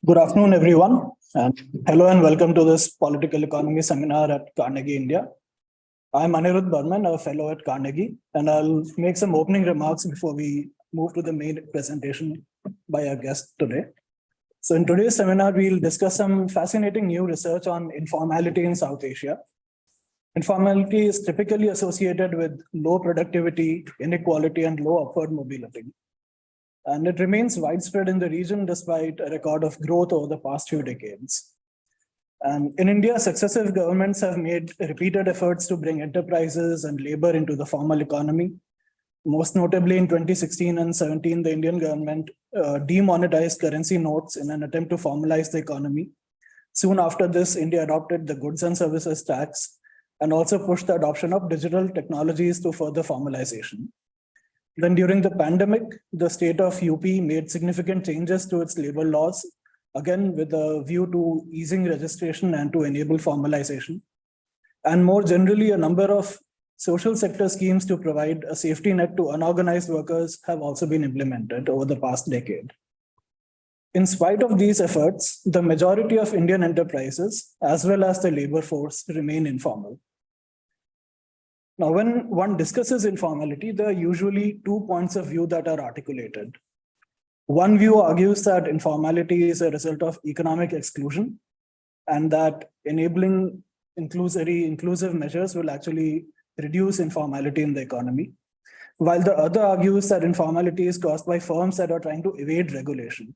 Good afternoon, everyone, and hello and welcome to this political economy seminar at Carnegie, India. I'm Anirudh Burman, a fellow at Carnegie, and I'll make some opening remarks before we move to the main presentation by our guest today. So in today's seminar, we'll discuss some fascinating new research on informality in South Asia. Informality is typically associated with low productivity, inequality, and low upward mobility. And it remains widespread in the region despite a record of growth over the past few decades. And in India, successive governments have made repeated efforts to bring enterprises and labor into the formal economy. Most notably in 2016 and 17, the Indian government demonetized currency notes in an attempt to formalize the economy. Soon after this, India adopted the goods and services tax and also pushed the adoption of digital technologies to further formalization. Then during the pandemic, the state of UP made significant changes to its labor laws, again with a view to easing registration and to enable formalization. And more generally, a number of social sector schemes to provide a safety net to unorganized workers have also been implemented over the past decade. In spite of these efforts, the majority of Indian enterprises, as well as the labor force, remain informal. Now, when one discusses informality, there are usually 2 points of view that are articulated. One view argues that informality is a result of economic exclusion and that enabling inclusive measures will actually reduce informality in the economy, while the other argues that informality is caused by firms that are trying to evade regulation.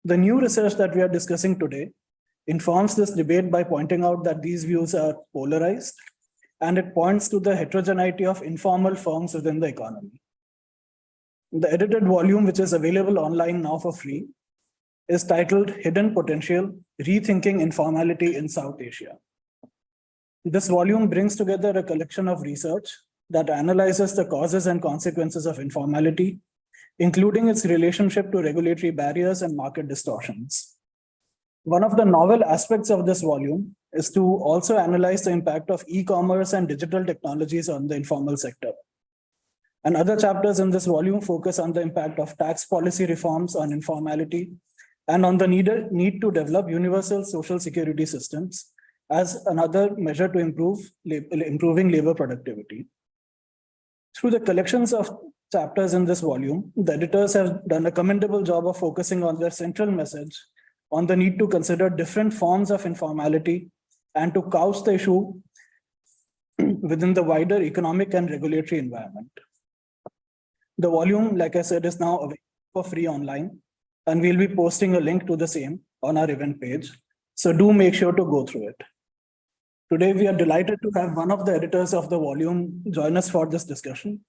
The new research that we are discussing today informs this debate by pointing out that these views are polarized, and it points to the heterogeneity of informal firms within the economy. The edited volume, which is available online now for free, is titled Hidden Potential: Rethinking Informality in South Asia. This volume brings together a collection of research that analyzes the causes and consequences of informality, including its relationship to regulatory barriers and market distortions. One of the novel aspects of this volume is to also analyze the impact of e-commerce and digital technologies on the informal sector. And other chapters in this volume focus on the impact of tax policy reforms on informality and on the need to develop universal social security systems as another measure to improving labor productivity. Through the collections of chapters in this volume, the editors have done a commendable job of focusing on their central message on the need to consider different forms of informality and to couch the issue within the wider economic and regulatory environment. The volume, like I said, is now available for free online, and we'll be posting a link to the same on our event page. So do make sure to go through it. Today, we are delighted to have one of the editors of the volume join us for this discussion.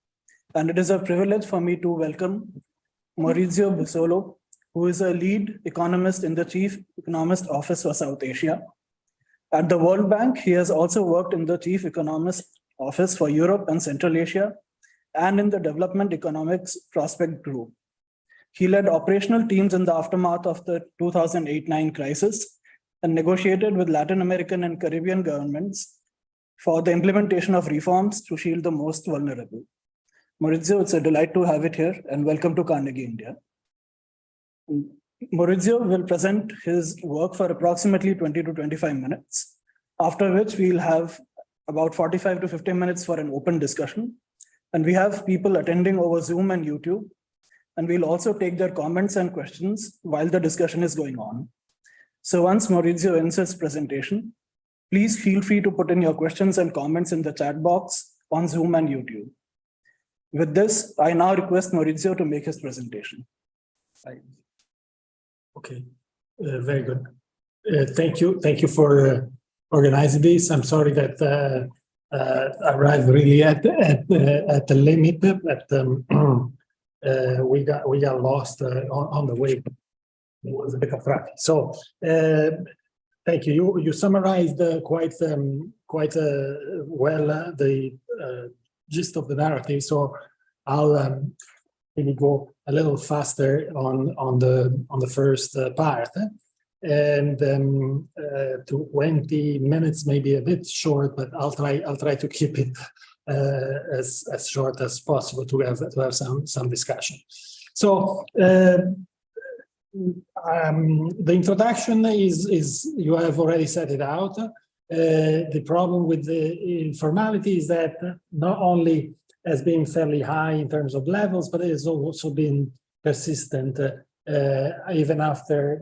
And it is a privilege for me to welcome Maurizio Bassolo, who is a lead economist in the Chief Economist Office for South Asia. At the World Bank, he has also worked in the Chief Economist Office for Europe and Central Asia and in the Development Economics Prospect Group. He led operational teams in the aftermath of the 2008-9 crisis and negotiated with Latin American and Caribbean governments for the implementation of reforms to shield the most vulnerable. Maurizio, it's a delight to have it here, and welcome to Carnegie, India. Maurizio will present his work for approximately 20 to 25 minutes, after which we'll have about 45 to 50 minutes for an open discussion. And we have people attending over Zoom and YouTube, and we'll also take their comments and questions while the discussion is going on. So once Maurizio ends his presentation, please feel free to put in your questions and comments in the chat box on Zoom and YouTube. With this, I now request Maurizio to make his presentation. Right. Okay, very good. Thank you for organizing this. I'm sorry that I arrived really at the limit, but we got lost on the way. It was a bit of traffic. So thank you. You summarized quite well the gist of the narrative. So I'll maybe go a little faster on the first part, and 20 minutes may be a bit short, but I'll try to keep it as short as possible to have some discussion. So the introduction is you have already set it out. The problem with the informality is that not only has been fairly high in terms of levels, but it has also been persistent even after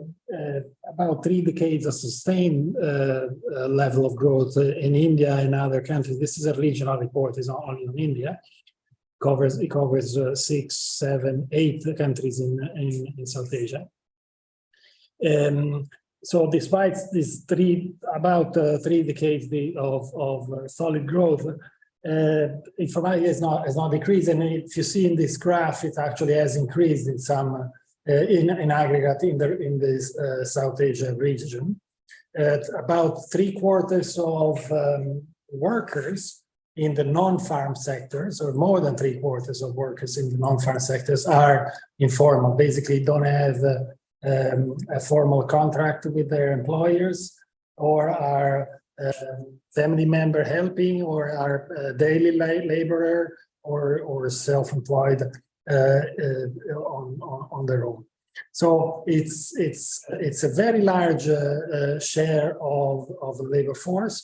about 3 decades of sustained level of growth in India and other countries. This is a regional report, it's not only on India. It covers 6, 7, 8 countries in South Asia. So despite these about 3 decades of solid growth, informality has not decreased. And if you see in this graph, it actually has increased in some in aggregate in this South Asia region. About 3/4 of workers in the non-farm sectors, or more than 3/4 of workers in the non-farm sectors, are informal. Basically, don't have a formal contract with their employers, or are family member helping, or are daily laborer, or self-employed on their own. So it's a very large share of the labor force.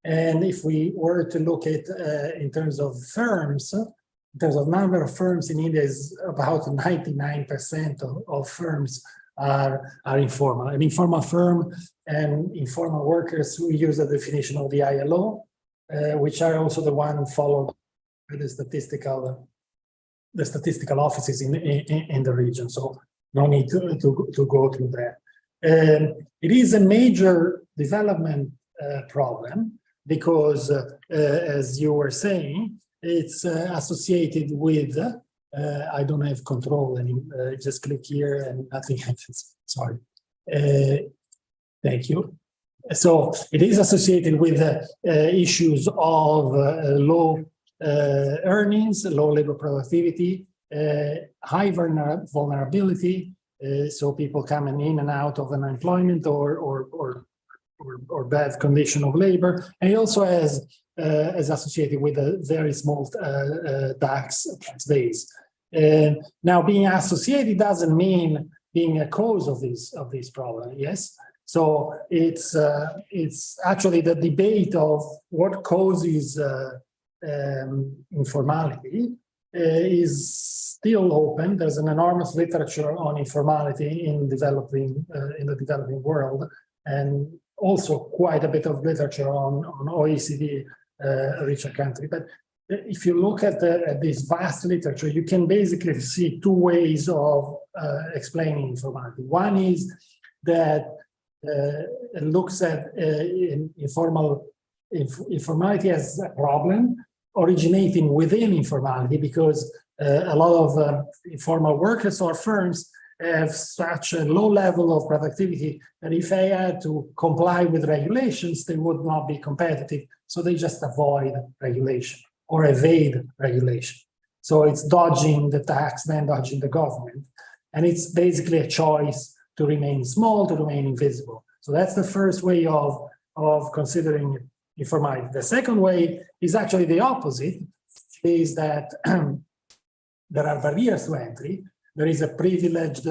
And if we were to look at in terms of firms, in terms of number of firms in India, is about 99% of firms are informal. An informal firm and informal workers, we use the definition of the ILO, which are also the one followed by the statistical offices in the region. So no need to go through that. It is a major development problem because, as you were saying, it's associated with, I don't have control anymore, just click here and nothing happens, sorry. Thank you. So it is associated with issues of low earnings, low labor productivity, high vulnerability, so people coming in and out of unemployment or bad condition of labor, and it also is associated with a very small tax base. Now, being associated doesn't mean being a cause of this problem. Yes, so it's actually the debate of what causes informality is still open. There's an enormous literature on informality in the developing world, and also quite a bit of literature on OECD richer country. But if you look at this vast literature, you can basically see 2 ways of explaining informality. One is that it looks at informality as a problem originating within informality, because a lot of informal workers or firms have such a low level of productivity that if they had to comply with regulations, they would not be competitive. So they just avoid regulation or evade regulation. So it's dodging the tax, then dodging the government. And it's basically a choice to remain small, to remain invisible. So that's the first way of considering informality. The second way is actually the opposite, is that there are barriers to entry. There is a privileged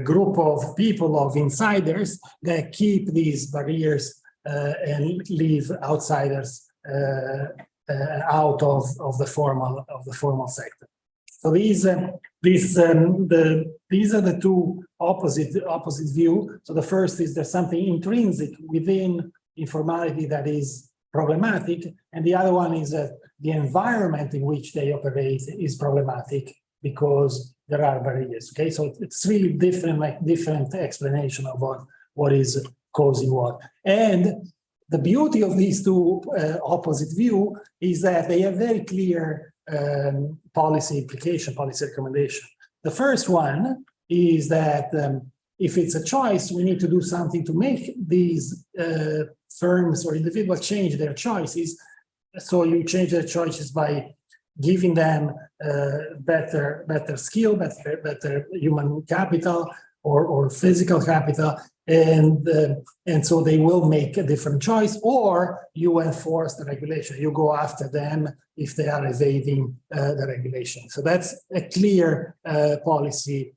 group of people, of insiders, that keep these barriers and leave outsiders out of the formal sector. So these are the 2 opposite view. So the first is there's something intrinsic within informality that is problematic, and the other one is that the environment in which they operate is problematic because there are barriers. Okay, so it's really different explanation of what is causing what. And the beauty of these 2 opposite views is that they have very clear policy implication, policy recommendation. The first one is that if it's a choice, we need to do something to make these firms or individuals change their choices. So you change their choices by giving them better skill, better human capital or physical capital, and so they will make a different choice, or you enforce the regulation. You go after them if they are evading the regulation. So that's a clear policy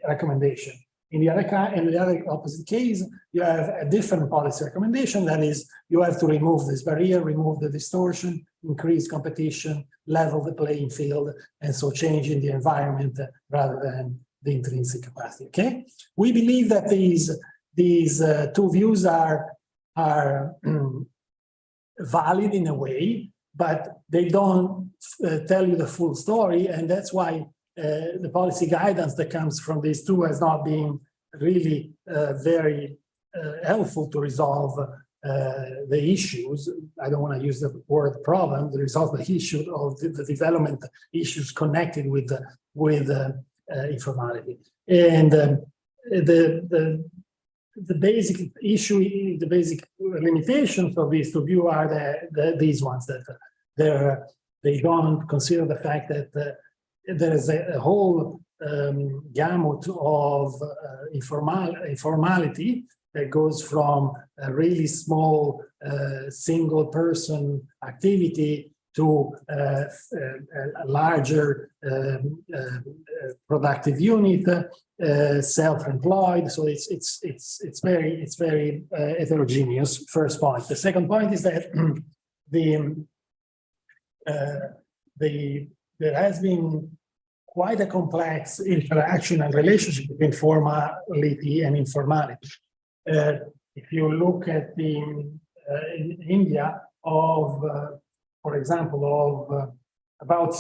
recommendation. In the other opposite case, you have a different policy recommendation. That is, you have to remove this barrier, remove the distortion, increase competition, level the playing field, and so change in the environment rather than the intrinsic capacity. Okay, we believe that these two views are valid in a way, but they don't tell you the full story, and that's why the policy guidance that comes from these two has not been really very helpful to resolve the issues. I don't want to use the word problem, to resolve the issue of the development issues connected with informality. And the basic issue, the basic limitations of these two views are these ones, that they don't consider the fact that there is a whole gamut of informality that goes from a really small single person activity to a larger productive unit, self-employed. So it's very heterogeneous. First point. The second point is that there has been quite a complex interaction and relationship between formality and informality. If you look at in India, for example, of about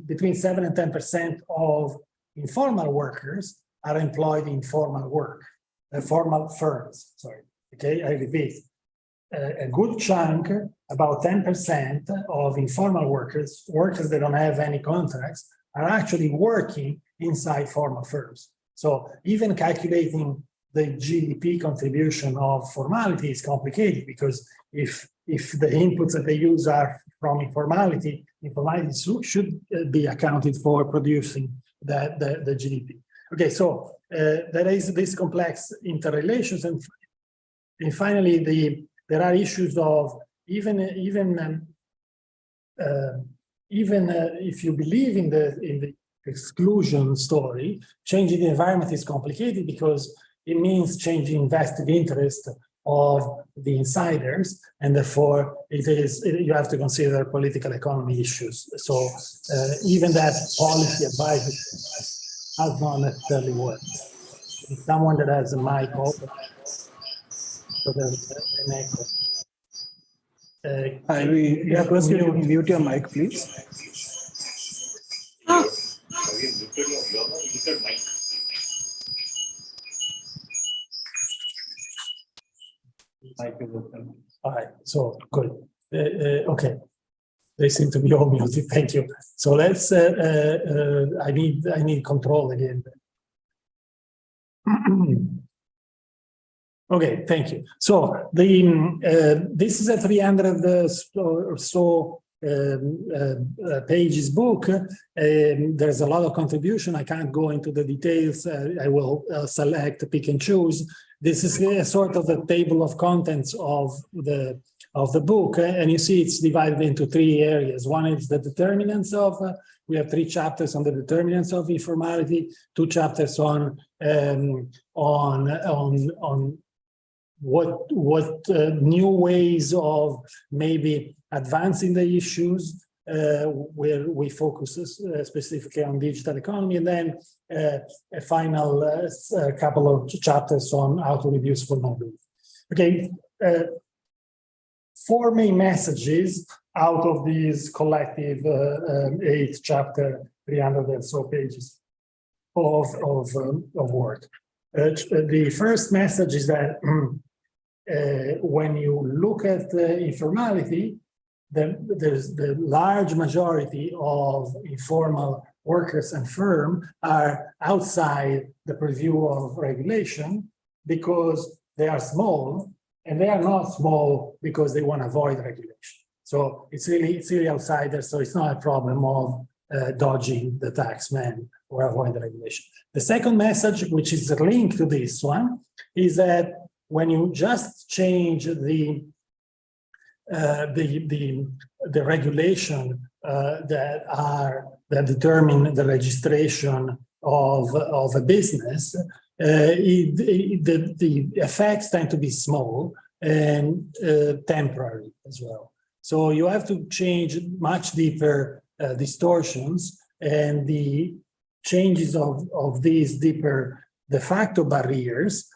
between 7 and 10% of informal workers are employed in formal work, formal firms. Sorry. Okay, I repeat. A good chunk, about 10% of informal workers that don't have any contracts, are actually working inside formal firms. So even calculating the GDP contribution of formality is complicated, because if the inputs that they use are from informality should be accounted for producing the GDP. Okay, so there is this complex interrelations, and finally there are issues of even if you believe in the exclusion story, changing the environment is complicated because it means changing vested interest of the insiders, and therefore you have to consider political economy issues. So even that policy advice has not necessarily worked. Someone that has a mic open, so there's an echo. I request you to mute your mic, please. Mic is open. All right, so good. Okay, they seem to be all muted. Thank you. So let's. I need control again. Okay, thank you. So this is a 300 or so pages book. There's a lot of contribution. I can't go into the details. I will select, pick and choose. This is a sort of the table of contents of the book, and you see it's divided into three areas. One is the determinants of. We have 3 chapters on the determinants of informality, 2 chapters on what new ways of maybe advancing the issues, where we focus specifically on digital economy, and then a final couple of chapters on how to reduce vulnerability. Okay, 4 main messages out of these collective 8 chapter, 300 and so pages of work. The first message is that when you look at informality, there's the large majority of informal workers and firms are outside the purview of regulation because they are small, and they are not small because they want to avoid regulation. So it's really outside there. So it's not a problem of dodging the tax man or avoiding the regulation. The second message, which is linked to this one, is that when you just change the regulation that determine the registration of a business, the effects tend to be small and temporary as well. So you have to change much deeper distortions, and the changes of these deeper de facto barriers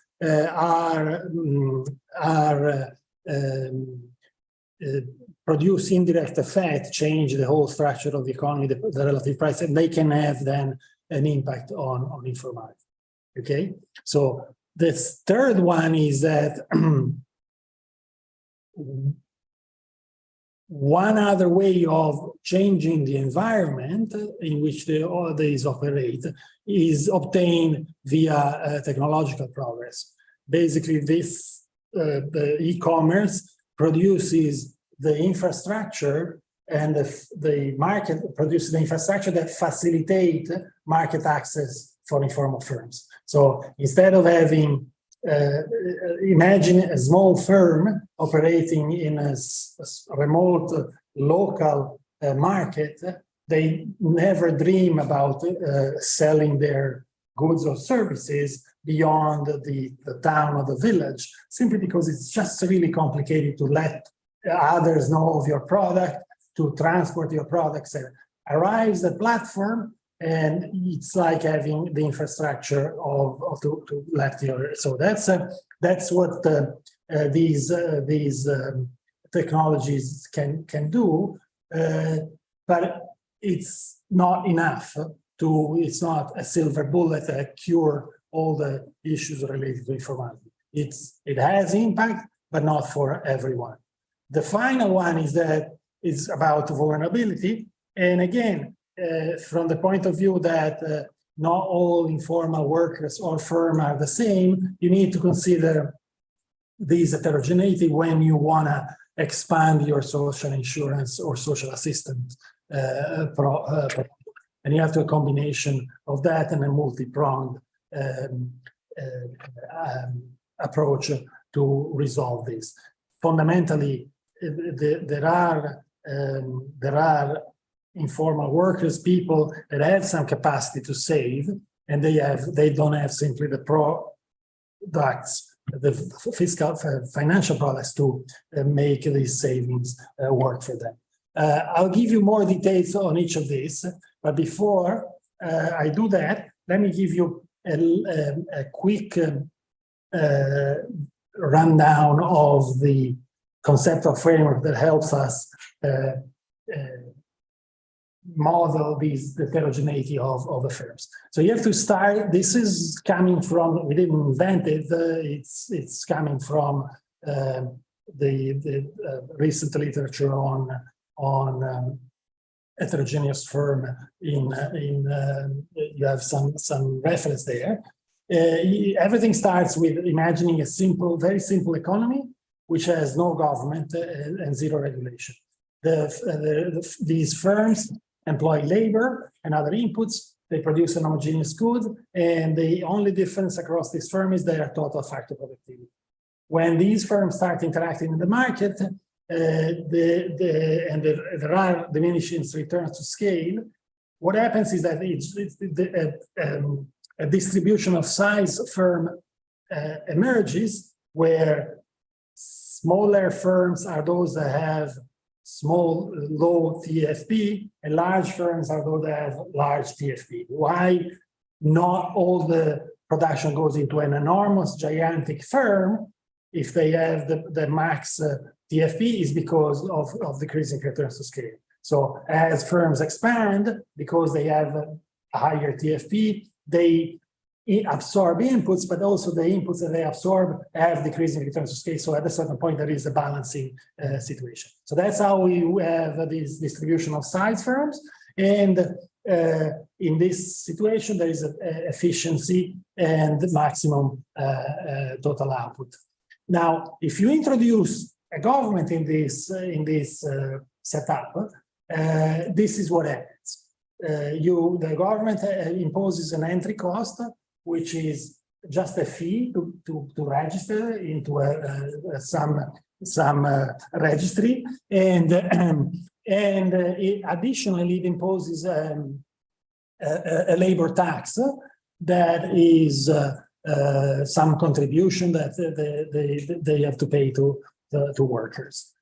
produce indirect effect, change the whole structure of the economy, the relative price, and they can have then an impact on informality. Okay, so this third one is that one other way of changing the environment in which all these operate is obtained via technological progress. Basically, the e-commerce produces the infrastructure, and the market produces the infrastructure that facilitate market access for informal firms. So instead of having imagine a small firm operating in a remote local market, they never dream about selling their goods or services beyond the town or the village, simply because it's just really complicated to let others know of your product, to transport your products. Arrives the platform, and it's like having the infrastructure to let your. So that's what these technologies can do, but it's not enough to. It's not a silver bullet that cure all the issues related to informality. It has impact, but not for everyone. The final one is that it's about vulnerability, and again, from the point of view that not all informal workers or firms are the same, you need to consider this heterogeneity when you want to expand your social insurance or social assistance and you have to a combination of that and a multi-pronged approach to resolve this. Fundamentally, there are informal workers, people that have some capacity to save, and they don't have simply the products, the fiscal financial products to make these savings work for them. I'll give you more details on each of these, but before I do that, let me give you a quick rundown of the conceptual framework that helps us model the heterogeneity of the firms. So you have to start. This is coming from, we didn't invent it. It's coming from the recent literature on heterogeneous firm. You have some reference there. Everything starts with imagining a very simple economy which has no government and zero regulation. These firms employ labor and other inputs. They produce an homogeneous good, and the only difference across this firm is their total factor productivity. When these firms start interacting in the market, there are diminishing returns to scale, what happens is that a distribution of size firm emerges, where smaller firms are those that have low TFP, and large firms are those that have large TFP. Why not all the production goes into an enormous, gigantic firm if they have the max TFP is because of decreasing returns to scale. So as firms expand, because they have a higher TFP, they absorb inputs, but also the inputs that they absorb have decreasing returns to scale. So at a certain point, there is a balancing situation. So that's how we have this distribution of size firms. And in this situation, there is efficiency and maximum total output. Now, if you introduce a government in this setup, this is what happens. The government imposes an entry cost, which is just a fee to register into some registry, and it additionally it imposes a labor tax that is some contribution that they have to pay to workers.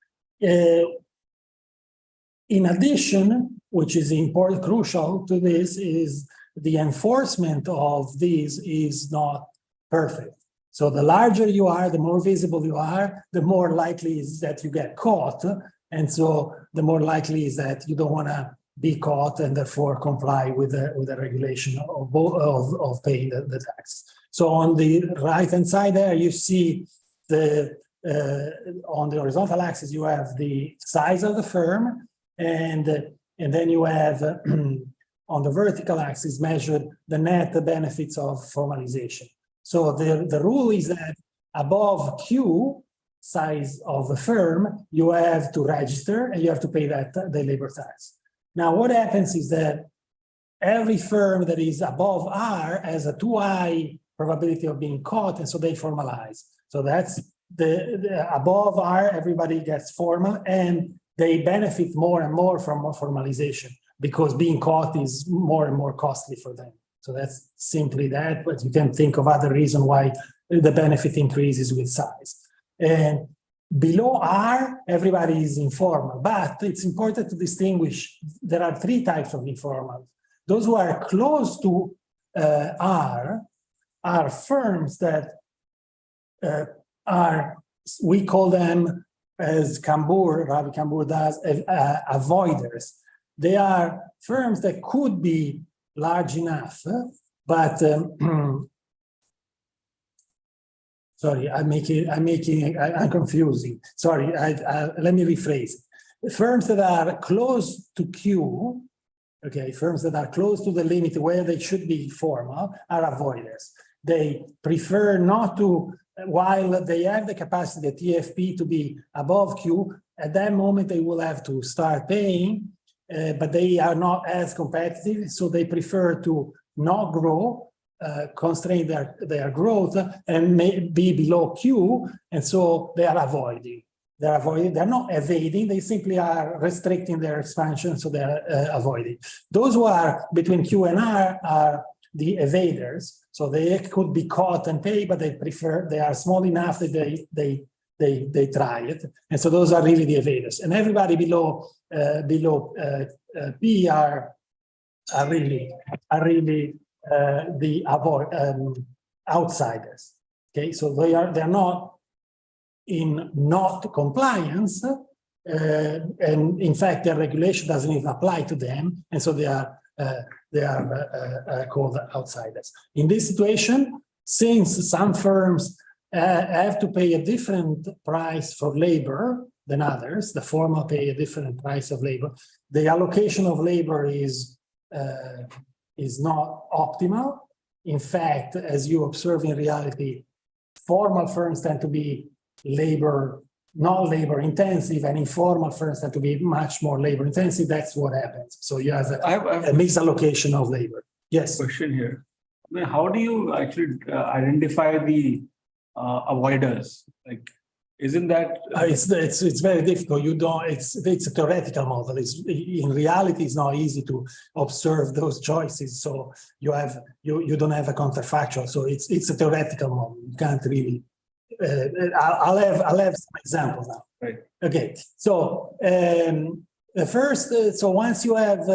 In addition, which is important, crucial to this, is the enforcement of these is not perfect. So the larger you are, the more visible you are, the more likely is that you get caught. And so the more likely is that you don't want to be caught and therefore comply with the regulation of paying the tax. So on the right-hand side there, you see on the horizontal axis, you have the size of the firm, and then you have on the vertical axis measured the net benefits of formalization. So the rule is that above Q size of the firm, you have to register and you have to pay the labor tax. Now, what happens is that every firm that is above R has a too high probability of being caught, and so they formalize. So that's the above R, everybody gets formal, and they benefit more and more from formalization because being caught is more and more costly for them. So that's simply that, but you can think of other reasons why the benefit increases with size. And below R, everybody is informal, but it's important to distinguish. There are three types of informal. Those who are close to R are firms that we call them, as Ravi Kambur does, avoiders. They are firms that could be large enough, but sorry, I'm confusing. Sorry, let me rephrase. Firms that are close to Q, okay, firms that are close to the limit where they should be formal are avoiders. They prefer not to, while they have the capacity, the TFP, to be above Q, at that moment they will have to start paying, but they are not as competitive, so they prefer to not grow, constrain their growth, and be below Q, and so they are avoiding. They're not evading, they simply are restricting their expansion, so they're avoiding. Those who are between Q and R are the evaders, so they could be caught and pay, but they are small enough that they try it, and so those are really the evaders. And everybody below P are really the outsiders. Okay, so they're not in compliance, and in fact their regulation doesn't even apply to them, and so they are called outsiders. In this situation, since some firms have to pay a different price for labor than others, the formal pay a different price of labor, the allocation of labor is not optimal. In fact, as you observe in reality, formal firms tend to be not labor intensive, and informal firms tend to be much more labor intensive. That's what happens. So you have a misallocation of labor. Yes. Question here. I mean, how do you actually identify the avoiders? Like, isn't that it's very difficult. You don't. It's a theoretical model. In reality, it's not easy to observe those choices. So you don't have a counterfactual. So it's a theoretical model. You can't really. I'll have some examples now. Right. Okay. So so once you have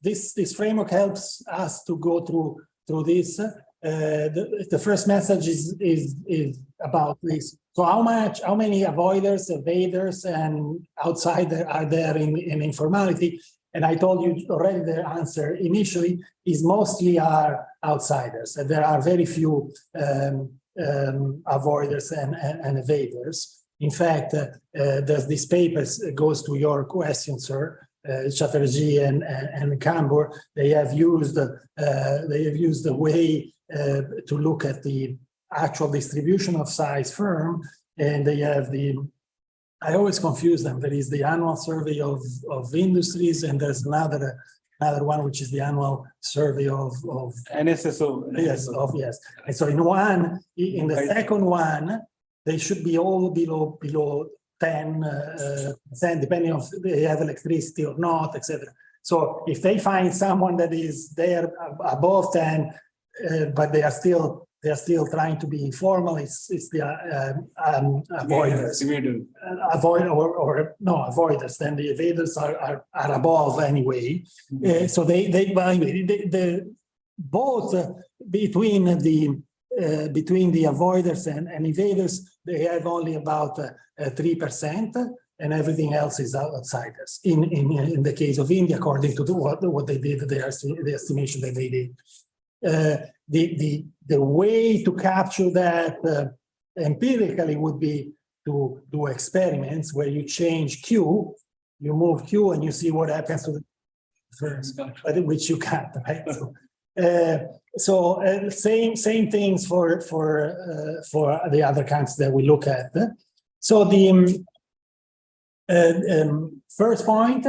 this framework helps us to go through this. The first message is about this. So how many avoiders, evaders, and outsiders are there in informality? And I told you already the answer initially is mostly are outsiders. And there are very few avoiders and evaders. In fact, there's this paper goes to your question, sir. Chatterjee and Kambur, they have used the way to look at the actual distribution of size firm, and they have I always confuse them. There is the annual survey of industries, and there's another one which is the annual survey of NSSO. Yes, yes. And so in the second one, they should be all below 10%, depending on if they have electricity or not, etc. So if they find someone that is there above 10, but they are still trying to be informal, it's the avoiders. Avoiders. Then the evaders are above anyway. So they both between the avoiders and invaders, they have only about 3%, and everything else is outsiders. In the case of India, according to what they did, the estimation that they did. The way to capture that empirically would be to do experiments where you change Q, you move Q, and you see what happens to the firms, but which you can't, right? So, same things for the other countries that we look at. So the first point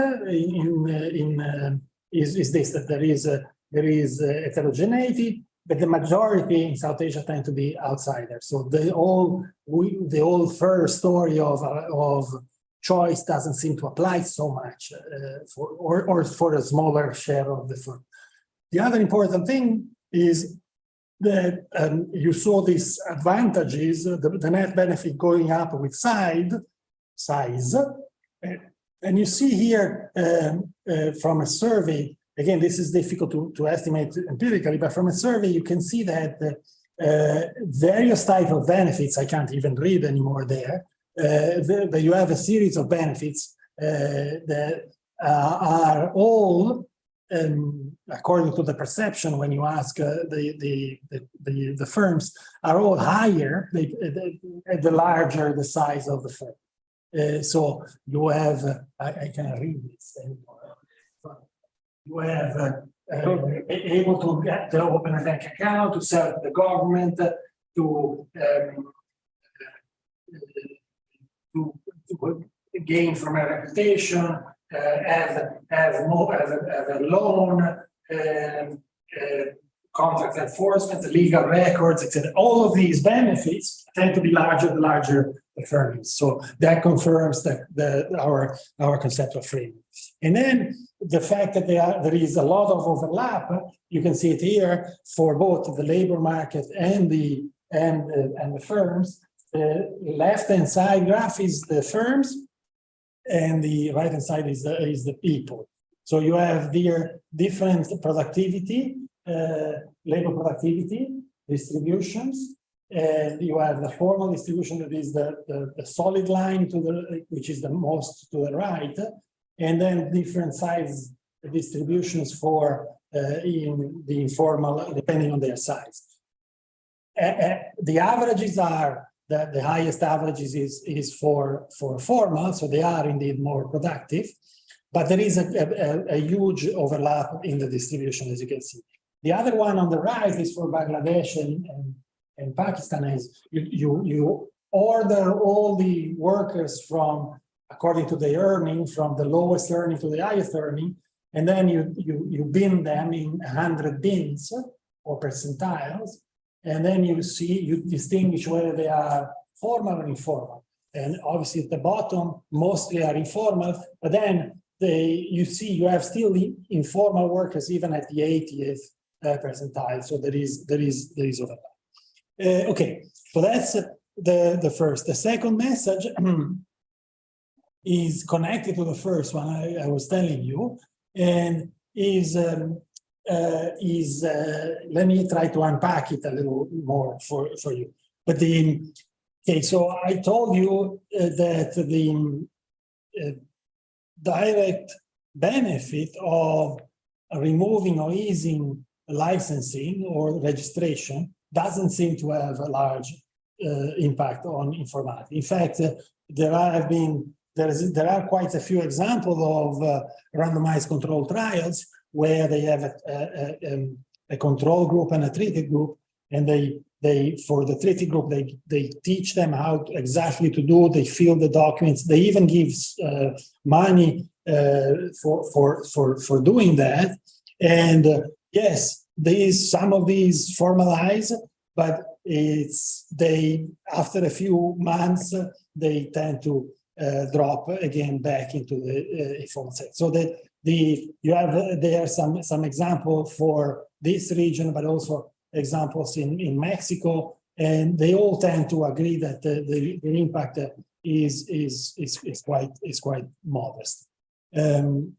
is this, that there is heterogeneity, but the majority in South Asia tend to be outsiders. So the whole first story of choice doesn't seem to apply so much for a smaller share of the firm. The other important thing is that you saw these advantages, the net benefit going up with size, and you see here from a survey. Again, this is difficult to estimate empirically, but from a survey you can see that various types of benefits, I can't even read anymore there, but you have a series of benefits that are all, according to the perception when you ask the firms, are all higher the larger the size of the firm. So you have, I cannot read this anymore. You have able to open a bank account, to serve the government, to gain from a reputation, have a loan, contract enforcement, legal records, etc. All of these benefits tend to be larger the larger the firm is. So that confirms our conceptual framework. And then the fact that there is a lot of overlap, you can see it here for both the labor market and the firms. The left-hand side graph is the firms, and the right-hand side is the people. So you have there different productivity, labor productivity distributions, and you have the formal distribution, that is the solid line which is the most to the right, and then different size distributions for in the informal, depending on their size. The averages are the highest averages is for formal, so they are indeed more productive, but there is a huge overlap in the distribution, as you can see. The other one on the right is for Bangladesh and Pakistan. Is you order all the workers from according to their earning, from the lowest earning to the highest earning, and then you bin them in 100 bins or percentiles, and then you distinguish whether they are formal or informal. And obviously at the bottom, mostly are informal, but then you have still the informal workers even at the 80th percentile. So there is overlap. Okay, so that's the first. The second message is connected to the first one I was telling you, and is let me try to unpack it a little more for you. But okay, so I told you that the direct benefit of removing or easing licensing or registration doesn't seem to have a large impact on informality. In fact, there are quite a few examples of randomized control trials where they have a control group and a treated group, and they for the treated group they teach them how exactly to do. They fill the documents. They even give money for doing that. And yes, some of these formalize, but after a few months they tend to drop again back into the informal sector. So that You have there some example for this region, but also examples in Mexico, and they all tend to agree that the impact is quite modest. And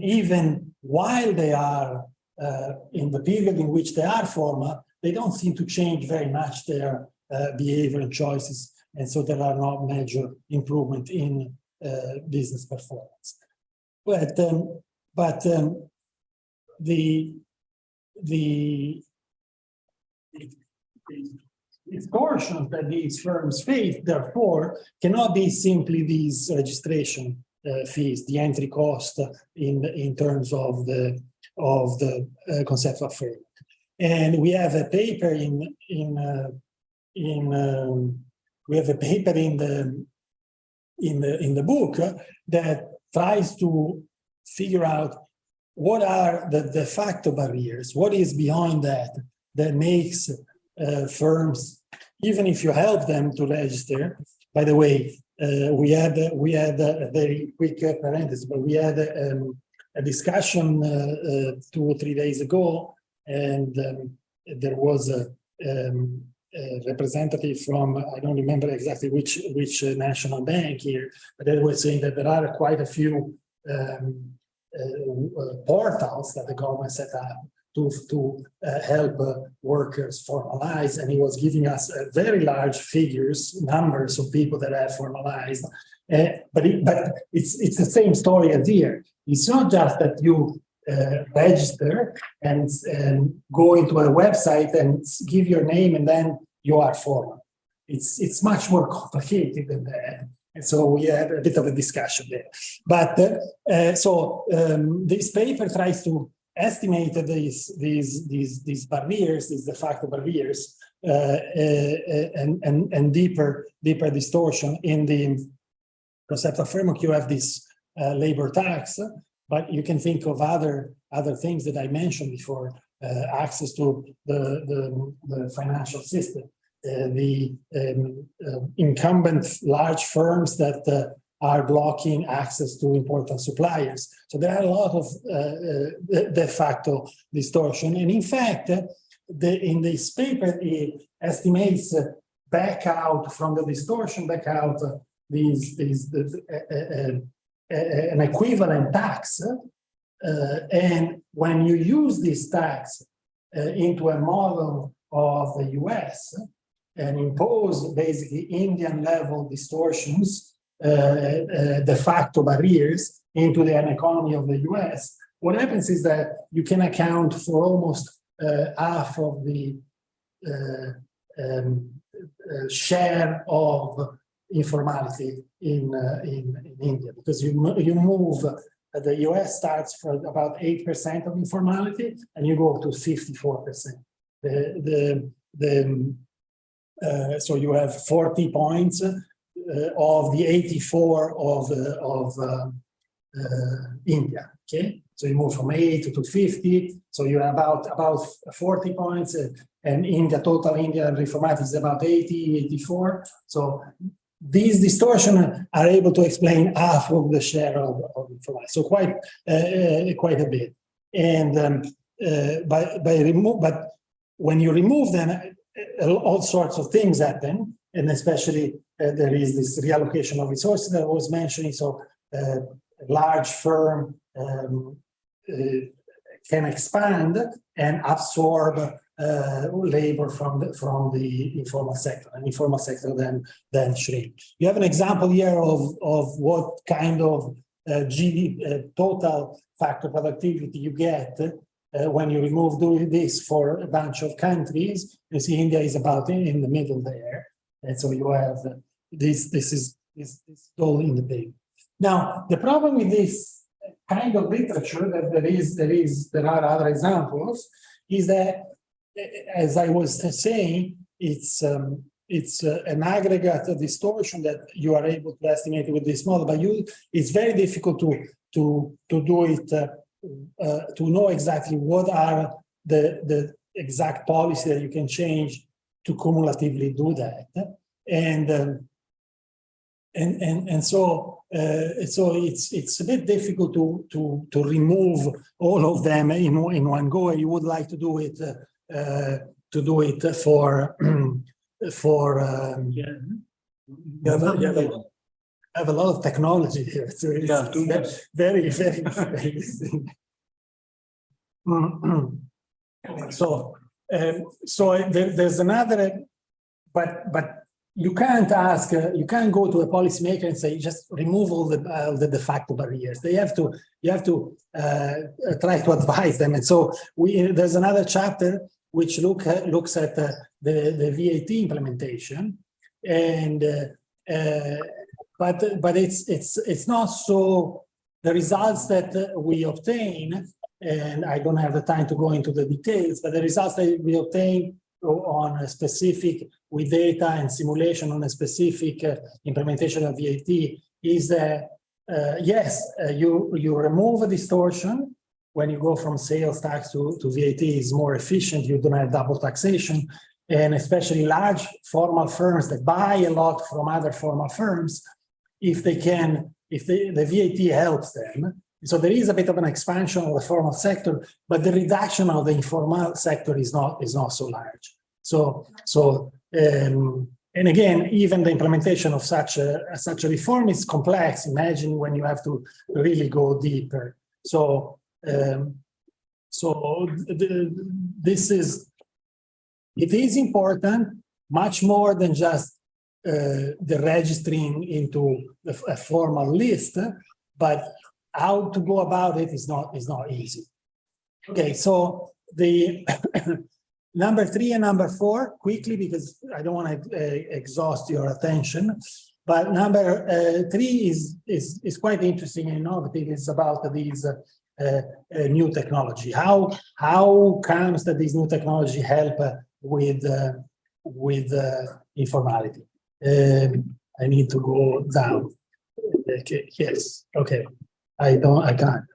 even while they are in the period in which they are formal, they don't seem to change very much their behavior and choices, and so there are no major improvement in business performance. But the distortions that these firms face, therefore, cannot be simply these registration fees, the entry cost in terms of the conceptual framework. And we have a paper in the book that tries to figure out what are the de facto barriers, what is behind that makes firms, even if you help them to register. By the way, we had a very quick parenthesis, but we had a discussion 2 or 3 days ago, and there was a representative from, I don't remember exactly which national bank here, but they were saying that there are quite a few portals that the government set up to help workers formalize, and he was giving us very large numbers of people that have formalized. But it's the same story as here. It's not just that you register and go into a website and give your name and then you are formal. It's much more complicated than that. And so we had a bit of a discussion there. But this paper tries to estimate these barriers, these de facto barriers, and deeper distortion in the conceptual framework. You have this labor tax, but you can think of other things that I mentioned before: access to the financial system, the incumbent large firms that are blocking access to important suppliers. So there are a lot of de facto distortion. And in fact, in this paper, it estimates back out from the distortion, an equivalent tax. And when you use this tax into a model of the US and impose basically Indian level distortions, de facto barriers into the economy of the US, what happens is that you can account for almost half of the share of informality in India, because you move, the US starts for about 8% of informality and you go to 54%. So you have 40 points of the 84 of India. Okay, so you move from 8 to 50. So you're about 40 points, and total India informality is about 80, 84. So these distortions are able to explain half of the share of informality. So quite a bit. And but when you remove them, all sorts of things happen, and especially there is this reallocation of resources that I was mentioning. So a large firm can expand and absorb labor from the informal sector, and informal sector then shrink. You have an example here of what kind of GDP total factor productivity you get when you remove this for a bunch of countries. You see India is about in the middle there, and so you have this is all in the paper. Now the problem with this kind of literature, that there are other examples, is that, as I was saying, it's an aggregate distortion that you are able to estimate with this model, but it's very difficult to do it, to know exactly what are the exact policy that you can change to cumulatively do that. so it's a bit difficult to remove all of them in one go. You would like to do it for you have a lot of technology here, so it's very interesting. So there's another, but you can't ask, you can't go to a policymaker and say just remove all the de facto barriers. You have to try to advise them. And so there's another chapter which looks at the VAT implementation, and but it's not so. The results that we obtain, and I don't have the time to go into the details, but the results that we obtain on a specific, with data and simulation on a specific implementation of VAT is that yes, you remove a distortion when you go from sales tax to VAT. Is more efficient. You don't have double taxation, and especially large formal firms that buy a lot from other formal firms, if the VAT helps them. So there is a bit of an expansion of the formal sector, but the reduction of the informal sector is not so large. And again, even the implementation of such a reform is complex. Imagine when you have to really go deeper. It is important, much more than just the registering into a formal list, but how to go about it is not easy. Okay, so the number 3 and number 4 quickly, because I don't want to exhaust your attention. But number 3 is quite interesting and innovative. It's about these new technology. How comes that these new technology help with informality? I need to go down. Okay. Yes. Okay. I can't.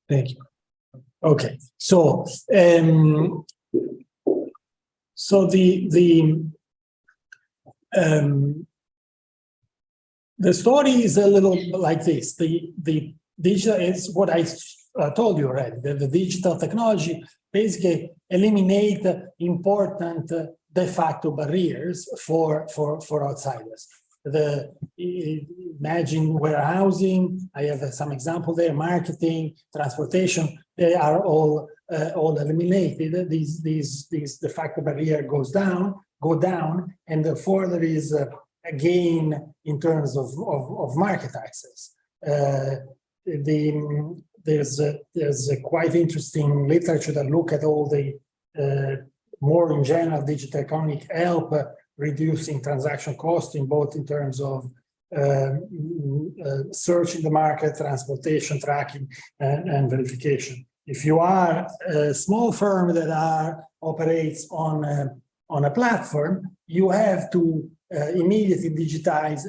Thank you. Okay. So the story is a little like this. The digital is what I told you already. The digital technology basically eliminate important de facto barriers for outsiders. Imagine warehousing. I have some example there. Marketing, transportation. They are all eliminated. These de facto barrier go down, and therefore there is a gain in terms of market access. There's a quite interesting literature that look at all the more in general digital economic help reducing transaction costs in both in terms of search in the market, transportation, tracking, and verification. If you are a small firm that operates on a platform, you have to immediately digitize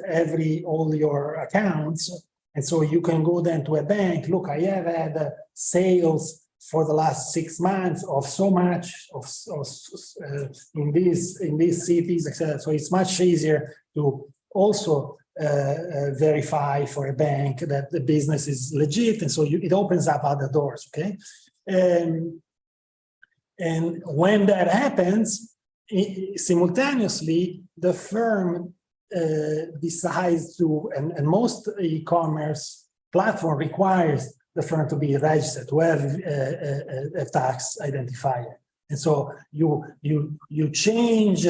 all your accounts. And so you can go then to a bank. Look, I have had sales for the last 6 months of so much in these cities, etc. So it's much easier to also verify for a bank that the business is legit, and so it opens up other doors. Okay, and when that happens, simultaneously the firm decides to, and most e-commerce platform requires the firm to be registered, to have a tax identifier. And so you change,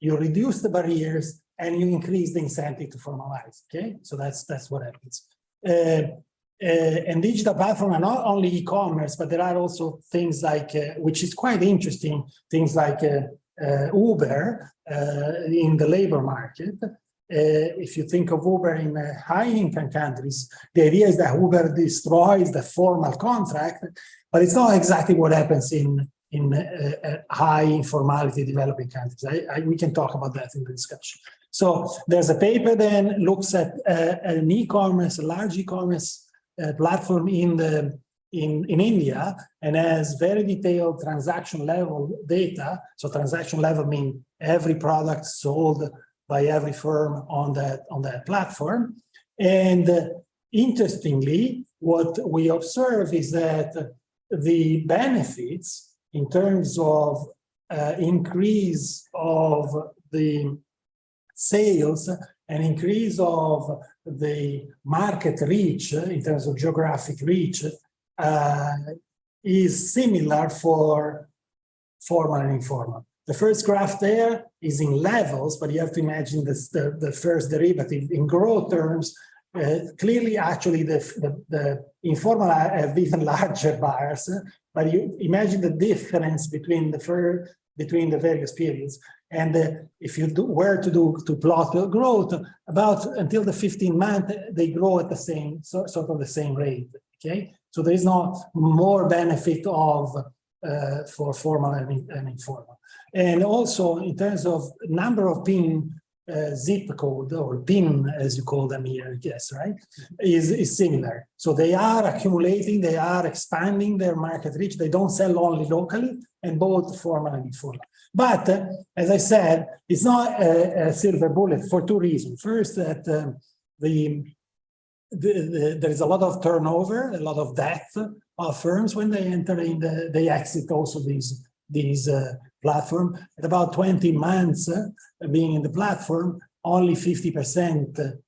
you reduce the barriers, and you increase the incentive to formalize. Okay, so that's what happens. And digital platform are not only e-commerce, but there are also things like, which is quite interesting, things like Uber in the labor market. If you think of Uber in high-income countries, the idea is that Uber destroys the formal contract, but it's not exactly what happens in high informality developing countries. We can talk about that in the discussion. So there's a paper then looks at an e-commerce, a large e-commerce platform in India, and has very detailed transaction level data. So transaction level means every product sold by every firm on that platform. And interestingly, what we observe is that the benefits in terms of increase of the sales and increase of the market reach in terms of geographic reach is similar for formal and informal. The first graph there is in levels, but you have to imagine this, the first derivative in growth terms. Clearly, actually, the informal have even larger bars, but you imagine the difference between the various periods. And if you were to plot the growth, about until the 15 month, they grow at the same sort of the same rate. Okay, so there is not more benefit of for formal and informal. And also in terms of number of PIN zip code or PIN, as you call them here, I guess, right, is similar. So they are accumulating, they are expanding their market reach. They don't sell only locally, and both formal and informal. But as I said, it's not a silver bullet for two reasons. First, that there is a lot of turnover, a lot of death of firms when they enter in they exit also these platform. At about 20 months being in the platform, only 50%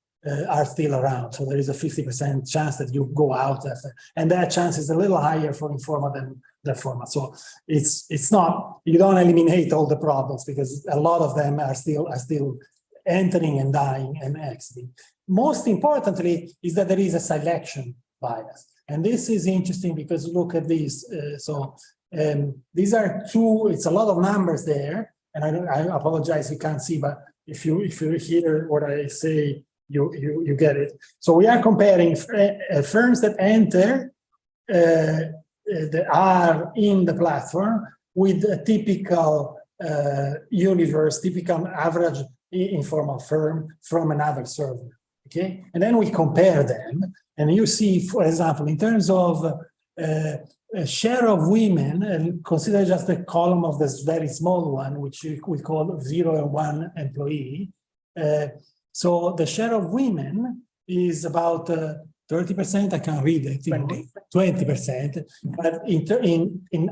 are still around. So there is a 50% chance that you go out after, and that chance is a little higher for informal than the formal. So it's not, you don't eliminate all the problems because a lot of them are still entering and dying and exiting. Most importantly is that there is a selection bias. And this is interesting because look at these. These are two, it's a lot of numbers there. And I apologize, you can't see, but if you hear what I say, you get it. So we are comparing firms that enter, that are in the platform with a typical universe, typical average informal firm from another server. Okay, and then we compare them, and you see, for example, in terms of a share of women, and consider just the column of this very small one, which we call 0 and 1 employee. So the share of women is about 30%. I can't read it. 20%. But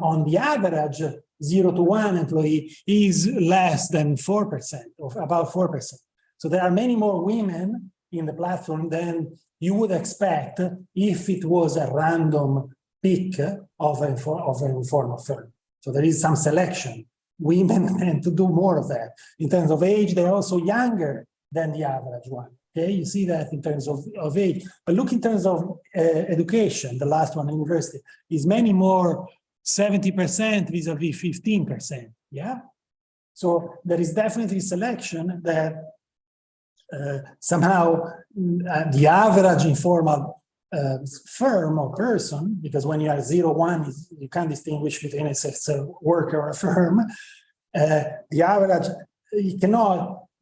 on the average, 0 to 1 employee is less than 4%, or about 4%. So there are many more women in the platform than you would expect if it was a random pick of an informal firm. So there is some selection. Women tend to do more of that. In terms of age, they're also younger than the average one. Okay, you see that in terms of age. But look in terms of education, the last one, university, is many more, 70% vis-a-vis 15%. Yeah. So there is definitely selection that somehow the average informal firm or person, because when you are 0-1, you can't distinguish between it's a worker or a firm. The average, you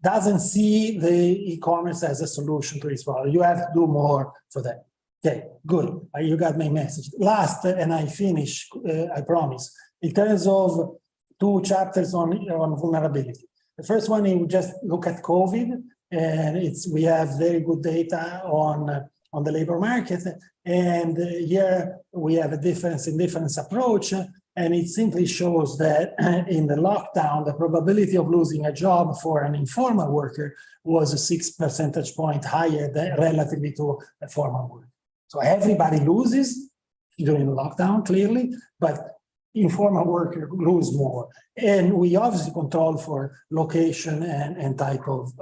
doesn't see the e-commerce as a solution to this problem. You have to do more for that. Okay, good. You got my message. Last, and I finish, I promise. In terms of 2 chapters on vulnerability. The first one, you just look at COVID, and we have very good data on the labor market. And here we have a difference approach. And it simply shows that in the lockdown, the probability of losing a job for an informal worker was 6 percentage points higher than relatively to a formal worker. So everybody loses during the lockdown, clearly, but informal workers lose more. And we obviously control for location and type of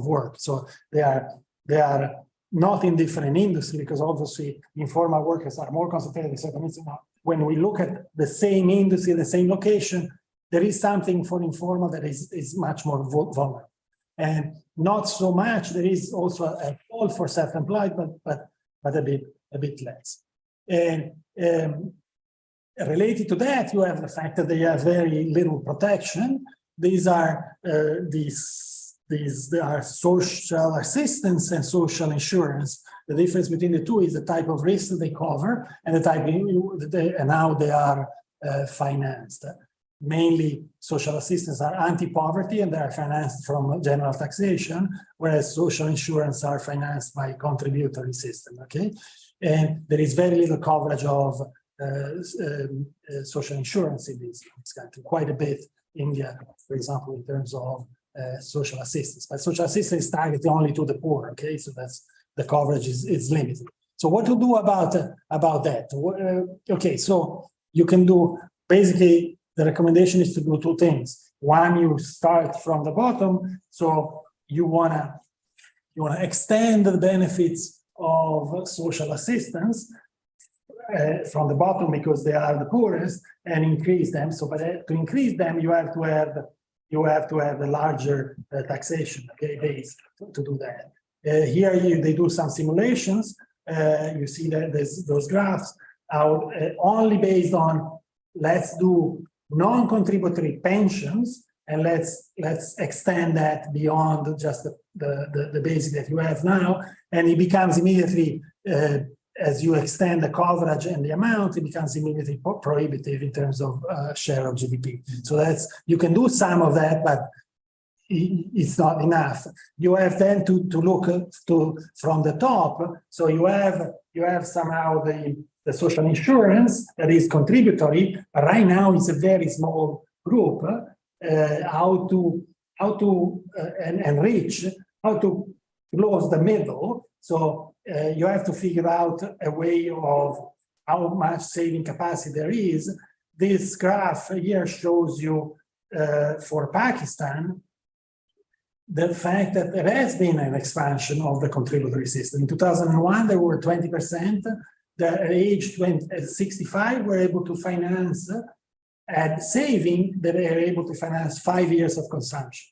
work. So they are not in different industries, because obviously informal workers are more concentrated in certain industries. When we look at the same industry, the same location, there is something for informal that is much more vulnerable. And not so much, there is also a call for self-employed, but a bit less. And related to that, you have the fact that they have very little protection. These are there are social assistance and social insurance. The difference between the two is the type of risk that they cover and the type and how they are financed. mainly social assistance are anti-poverty and they are financed from general taxation, whereas social insurance are financed by contributory system, okay? And there is very little coverage of social insurance in this country, quite a bit. India, for example, in terms of social assistance, but social assistance is targeted only to the poor, okay? So that's, the coverage is limited. So what to do about that? Okay, so you can do, basically, the recommendation is to do two things. One, you start from the bottom, so you wanna extend the benefits of social assistance from the bottom because they are the poorest, and increase them. So, but to increase them, you have to have a larger taxation, okay, base to do that. Here they do some simulations. You see that there's those graphs are only based on, let's do non-contributory pensions, and let's extend that beyond just the basic that you have now, and it becomes immediately, as you extend the coverage and the amount, it becomes immediately prohibitive in terms of share of GDP. So that's, you can do some of that, but it's not enough. You have then to look from the top. So you have somehow the social insurance that is contributory, but right now it's a very small group. How to enrich, how to close the middle. So you have to figure out a way of how much saving capacity there is. This graph here shows you for Pakistan the fact that there has been an expansion of the contributory system. In 2001, there were 20%. The age 65 were able to finance at saving that they are able to finance 5 years of consumption.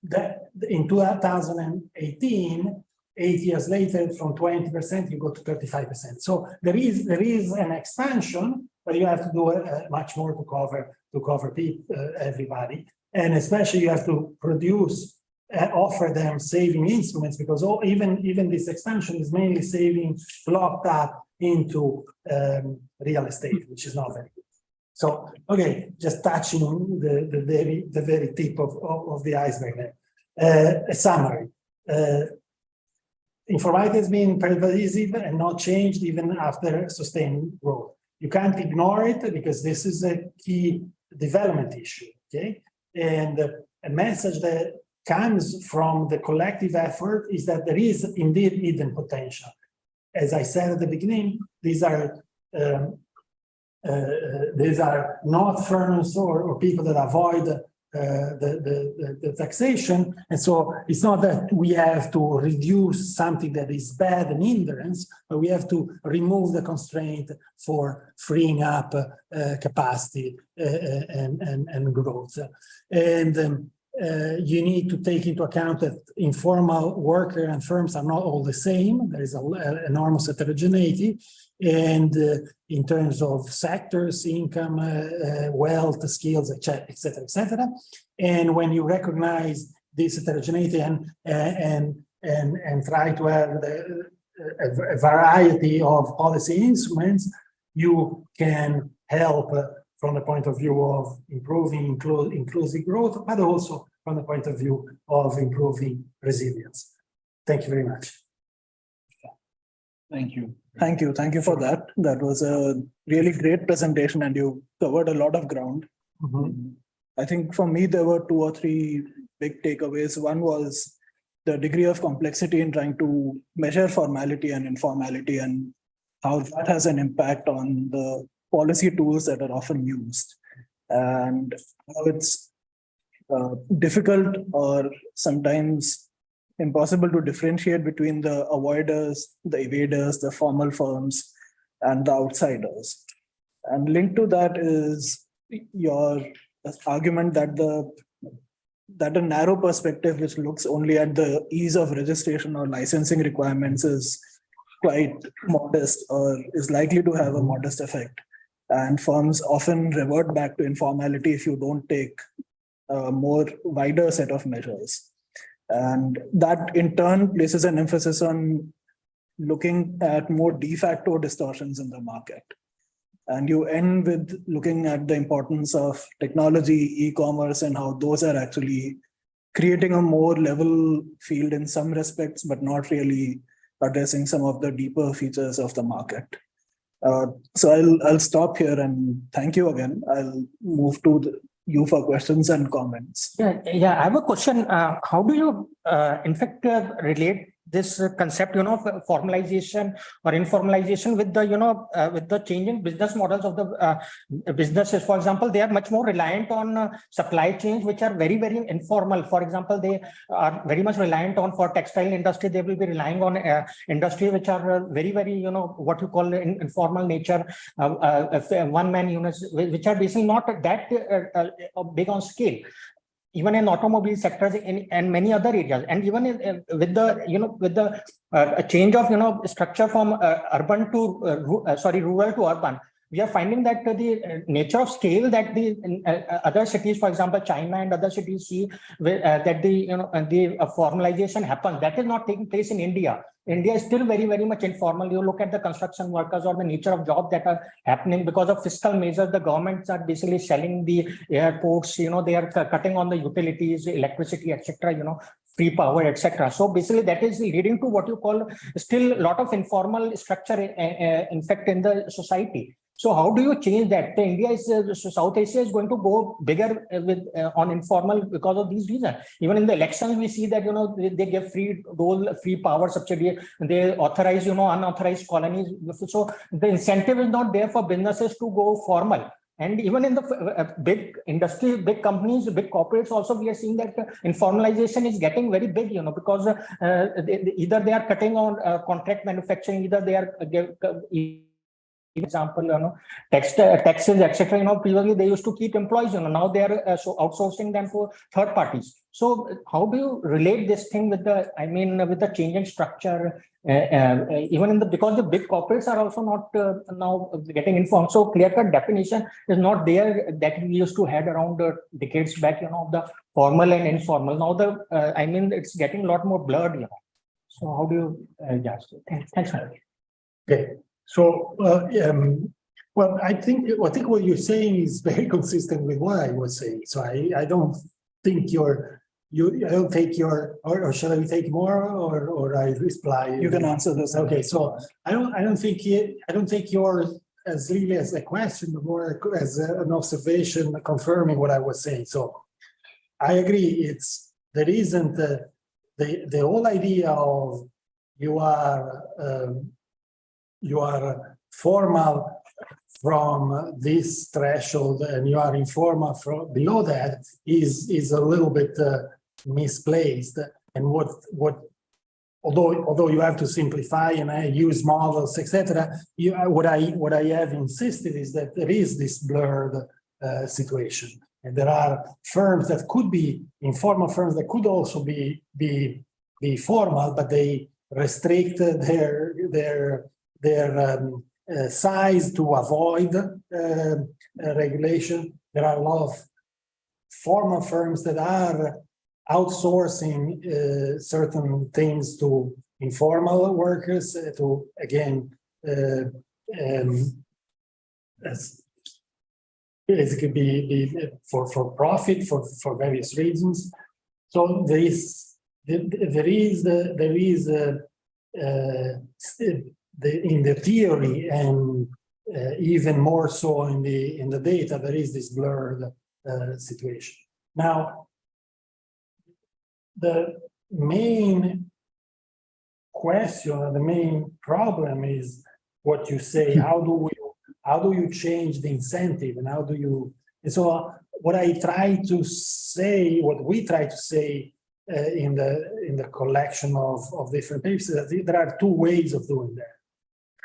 That in 2018, 8 years later, from 20%, you go to 35%. So there is an expansion, but you have to do much more to cover everybody. And especially you have to produce, offer them saving instruments, because even this expansion is mainly saving locked up into real estate, which is not very good. So, okay, just touching the very tip of the iceberg there. A summary. Informality has been pervasive and not changed even after sustained growth. You can't ignore it because this is a key development issue, okay? And a message that comes from the collective effort is that there is indeed hidden potential. As I said at the beginning, these are not firms or people that avoid the taxation. And so it's not that we have to reduce something that is bad and hindrance, but we have to remove the constraint for freeing up capacity and growth. And you need to take into account that informal worker and firms are not all the same. There is an enormous heterogeneity. And in terms of sectors, income, wealth, skills, et cetera, et cetera. And when you recognize this heterogeneity and try to have a variety of policy instruments, you can help from the point of view of improving inclusive growth, but also from the point of view of improving resilience. Thank you very much. Thank you. Thank you for that. That was a really great presentation and you covered a lot of ground. Mm-hmm. I think for me, there were 2 or 3 big takeaways. One was the degree of complexity in trying to measure formality and informality and how that has an impact on the policy tools that are often used, and how it's difficult or sometimes impossible to differentiate between the avoiders, the evaders, the formal firms, and the outsiders. And linked to that is your argument that a narrow perspective which looks only at the ease of registration or licensing requirements is quite modest or is likely to have a modest effect. And firms often revert back to informality if you don't take a more wider set of measures. And that in turn places an emphasis on looking at more de facto distortions in the market. And you end with looking at the importance of technology, e-commerce, and how those are actually creating a more level field in some respects, but not really addressing some of the deeper features of the market. So I'll stop here and thank you again. I'll move to you for questions and comments. Yeah, I have a question. How do you, in fact, relate this concept, formalization or informalization with the, with the changing business models of the businesses? For example, they are much more reliant on supply chains, which are very, very informal. For example, they are very much reliant on, for textile industry, they will be relying on industry which are very, very, what you call informal nature, one-man units, which are basically not that big on scale. Even in automobile sectors and many other areas, and even with the with the change of structure from urban to rural to urban, we are finding that the nature of scale that the other cities, for example China and other cities, see that the the formalization happens, that is not taking place in India. India is still very, very much informal. You look at the construction workers or the nature of jobs that are happening because of fiscal measures. The governments are basically selling the airports, they are cutting on the utilities, electricity, etc., free power, etc. So basically that is leading to what you call still a lot of informal structure, in fact, in the society. So how do you change that? India is South Asia is going to go bigger with on informal because of these reasons. Even in the elections, we see that they give free role, free power subsidy. They authorize unauthorized colonies. So the incentive is not there for businesses to go formal. And even in the big industry, big companies, big corporates also, we are seeing that informalization is getting very big, because either they are cutting on contract manufacturing, either they are example, taxes, etc. Previously they used to keep employees, now they are so outsourcing them to third parties. So how do you relate this thing with the, with the changing structure, even in the, because the big corporates are also not now getting informed. So clear-cut definition is not there that we used to had around decades back, of the formal and informal. Now the, it's getting a lot more blurred, So how do you, thanks. Okay. So, well, I think what you're saying is very consistent with what I was saying. So I don't think I don't take your, or shall I take more, or I reply? You can answer this. Okay, so I don't take yours as really as a question, but more as an observation confirming what I was saying. So I agree. There isn't the whole idea of you are formal from this threshold and you are informal from below that is a little bit misplaced. And although you have to simplify and I use models, etc., what I have insisted is that there is this blurred situation, and there are firms that could be informal firms that could also be formal, but they restrict their size to avoid regulation. There are a lot of formal firms that are outsourcing certain things to informal workers to, again, basically be for profit for various reasons. So there is in the theory, and even more so in the data, there is this blurred situation. Now, the main question, or the main problem, is what you say. How do you change the incentive, and how do you? And so, what we try to say in the collection of different papers, that there are two ways of doing that.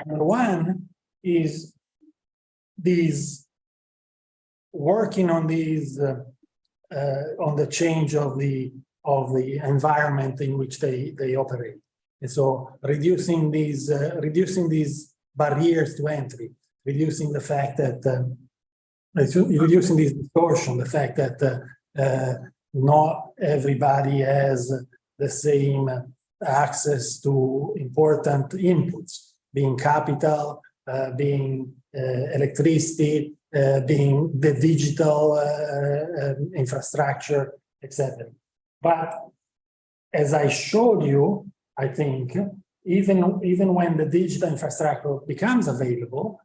Number one is working on on the change of the environment in which they operate, and so reducing these barriers to entry, reducing the fact that reducing this distortion, the fact that not everybody has the same access to important inputs, being capital, being electricity, being the digital infrastructure, etc. But as I showed you, I think even when the digital infrastructure becomes available,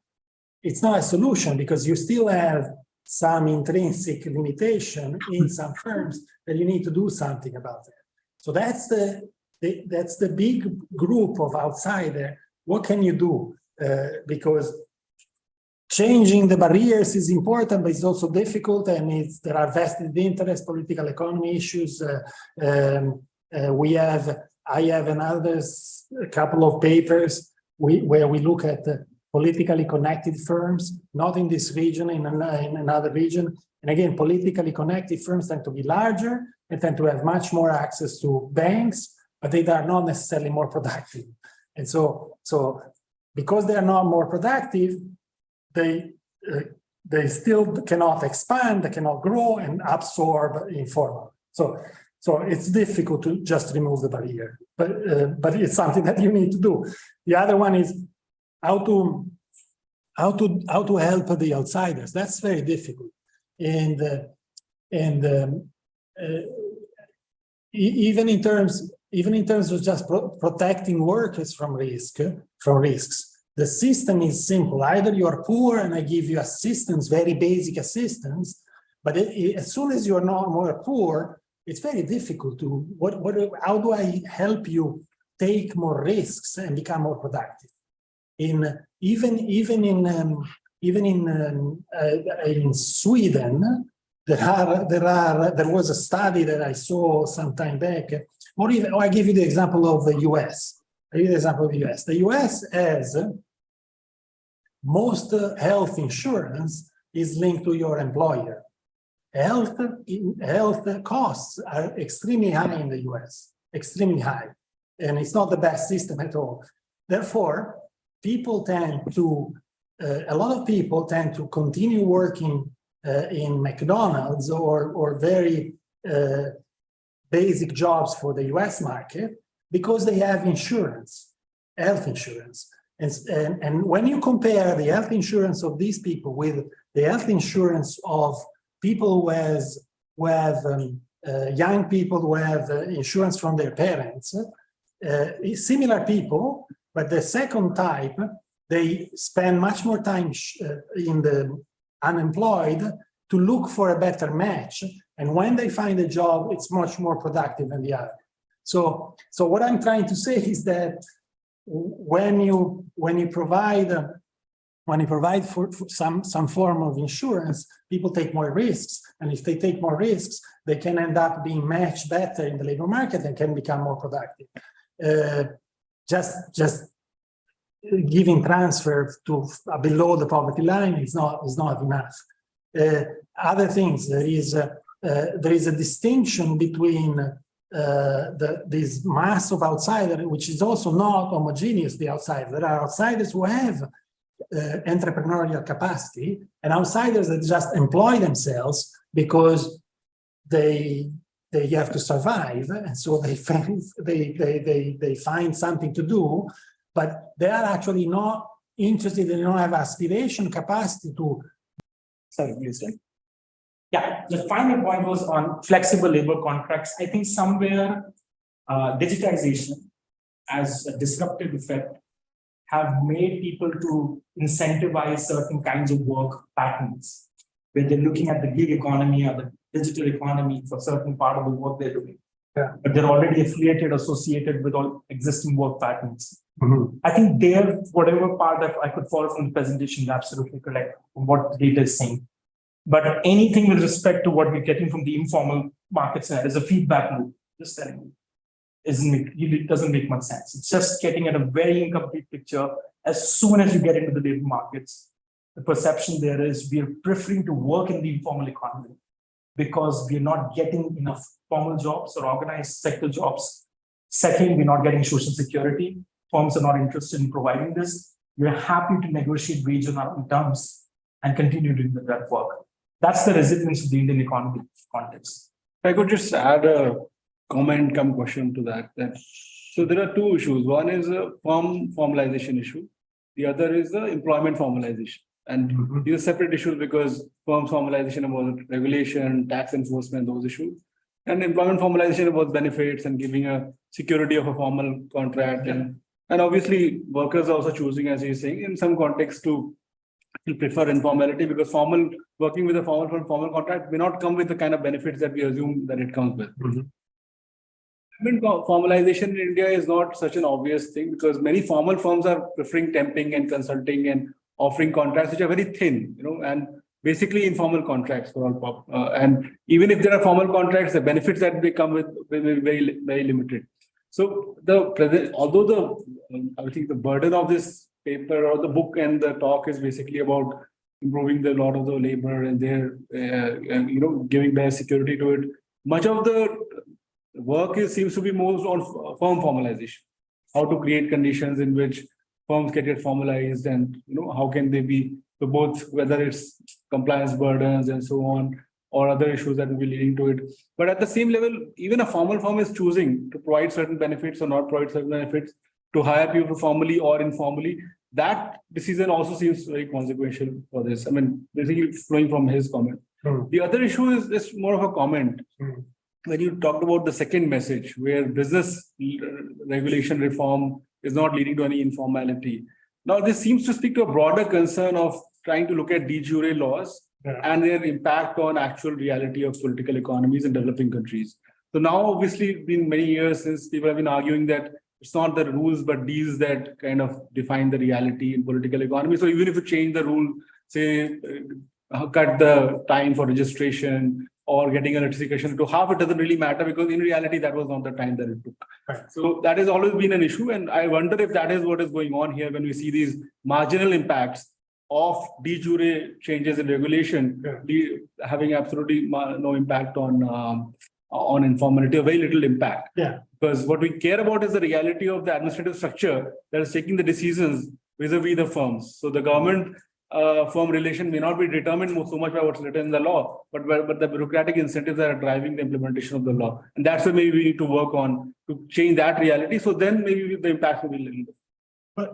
it's not a solution because you still have some intrinsic limitation in some firms that you need to do something about it. So that's the big group of outsider. What can you do? Because changing the barriers is important, but it's also difficult, and there are vested interest, political economy issues. I have another couple of papers where we look at politically connected firms, not in this region, in another region. And again, politically connected firms tend to be larger and tend to have much more access to banks, but they are not necessarily more productive. And so because they are not more productive, they still cannot expand, they cannot grow and absorb informal. So it's difficult to just remove the barrier, but it's something that you need to do. The other one is how to help the outsiders. That's very difficult, and even in terms of just protecting workers from risks. The system is simple. Either you are poor and I give you assistance, very basic assistance, but as soon as you are not more poor, it's very difficult to how do I help you take more risks and become more productive? Even in Sweden, there was a study that I saw some time back. I give you the example of the US. The US has most health insurance is linked to your employer. Health costs are extremely high in the US, extremely high, and it's not the best system at all. Therefore, a lot of people tend to continue working in McDonald's or very basic jobs for the US market because they have insurance, health insurance. And when you compare the health insurance of these people with the health insurance of people who have young people who have insurance from their parents, similar people, but the second type, they spend much more time in the unemployed to look for a better match. And when they find a job, it's much more productive than the other. So what I'm trying to say is that when you provide for some form of insurance, people take more risks, and if they take more risks, they can end up being matched better in the labor market and can become more productive. Just giving transfer to below the poverty line is not enough. Other things, there is a distinction between this mass of outsiders, which is also not homogeneous. The outsider, there are outsiders who have entrepreneurial capacity, and outsiders that just employ themselves because they have to survive, and so they find something to do, but they are actually not interested, they don't have aspiration capacity to. Sorry, please. Yeah, the final point was on flexible labor contracts. I think somewhere digitization as a disruptive effect have made people to incentivize certain kinds of work patterns, where they're looking at the gig economy or the digital economy for certain part of the work they're doing. Yeah. But they're already associated with all existing work patterns. Mm-hmm. I think whatever part that I could follow from the presentation is absolutely correct from what the data is saying. But anything with respect to what we're getting from the informal markets is a feedback loop, just telling you. It doesn't make much sense. It's just getting at a very incomplete picture. As soon as you get into the labor markets, the perception there is we are preferring to work in the informal economy because we're not getting enough formal jobs or organized sector jobs. Second, we're not getting social security. Firms are not interested in providing this. We're happy to negotiate wage on our own terms and continue doing that work. That's the resilience of the Indian economy context. I could just add a comment, question to that. So there are two issues. One is a formalization issue. The other is the employment formalization. And these are separate issues because firms formalization about regulation, tax enforcement, those issues. And employment formalization about benefits and giving a security of a formal contract. And obviously workers are also choosing, as you're saying, in some context to prefer informality because working with a formal contract may not come with the kind of benefits that we assume that it comes with. I mean, formalization in India is not such an obvious thing because many formal firms are preferring temping and consulting and offering contracts which are very thin, and basically informal contracts for all. And even if there are formal contracts, the benefits that they come with will be very, very limited. So although I think the burden of this paper or the book and the talk is basically about improving the lot of the labor and their, giving better security to it. Much of the work seems to be more on firm formalization, how to create conditions in which firms can get formalized and, how can they be so both, whether it's compliance burdens and so on, or other issues that will be leading to it. But at the same level, even a formal firm is choosing to provide certain benefits or not provide certain benefits, to hire people formally or informally. That decision also seems very consequential for this. I mean, basically flowing from his comment. The other issue is more of a comment. When you talked about the second message, where business regulation reform is not leading to any informality. Now, this seems to speak to a broader concern of trying to look at de jure laws and their impact on actual reality of political economies in developing countries. So now, obviously, it's been many years since people have been arguing that it's not the rules, but deals that kind of define the reality in political economy. So even if you change the rule, say, cut the time for registration or getting a notification to half, it doesn't really matter because in reality, that was not the time that it took. So that has always been an issue. And I wonder if that is what is going on here when we see these marginal impacts of de jure changes in regulation, having absolutely no impact on informality, or very little impact. Because what we care about is the reality of the administrative structure that is taking the decisions vis-a-vis the firms. So the government firm relation may not be determined so much by what's written in the law, but the bureaucratic incentives that are driving the implementation of the law. And that's where maybe we need to work on to change that reality. So then maybe the impact will be a little bit. But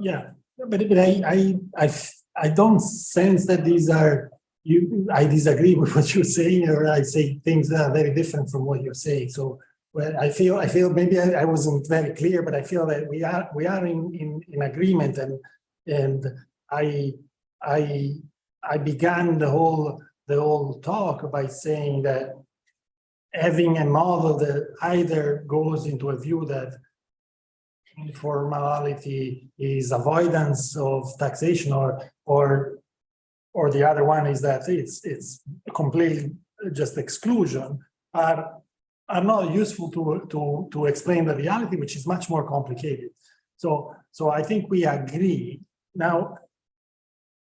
I don't sense that these are. I disagree with what you're saying, or I say things that are very different from what you're saying. So, I feel maybe I wasn't very clear, but I feel that we are in agreement, and I began the whole talk by saying that having a model that either goes into a view that informality is avoidance of taxation, or the other one is that it's completely just exclusion, are not useful to explain the reality, which is much more complicated. So I think we agree. Now,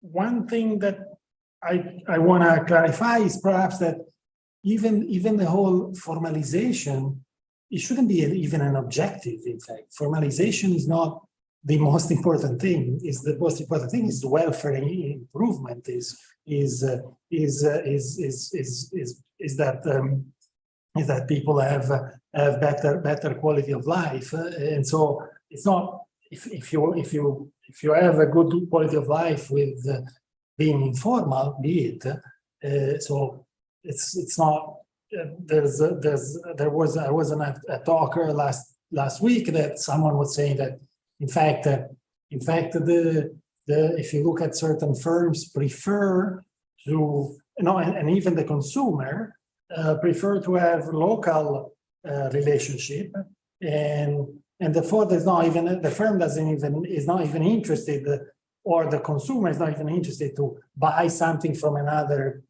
one thing that I want to clarify is perhaps that even the whole formalization, it shouldn't be even an objective. In fact, formalization is not the most important thing. The most important thing is the welfare improvement. Is that people have better quality of life, and so it's not if you have a good quality of life with being informal, be it. So it's not. There was a talker last week that someone was saying that in fact if you look at certain firms prefer to and even the consumer prefer to have local relationship, and therefore there's not even the firm is not even interested, or the consumer is not even interested to buy something from another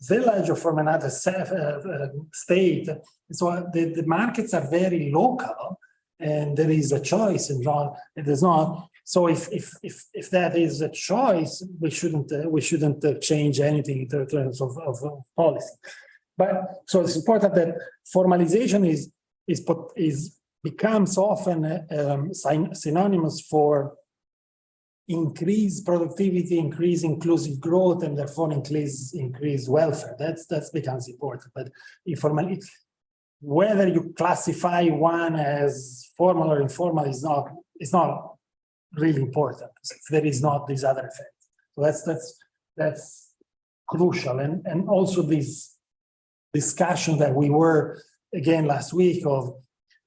village or from another state. So the markets are very local, and there is a choice, and there's not. So if that is a choice, we shouldn't change anything in terms of policy. But so it's important that formalization becomes often synonymous for increased productivity, increased inclusive growth, and therefore increased welfare. That becomes important. But informality, whether you classify one as formal or informal, is not really important if there is not these other effects. So that's crucial. And also this discussion that we were again last week of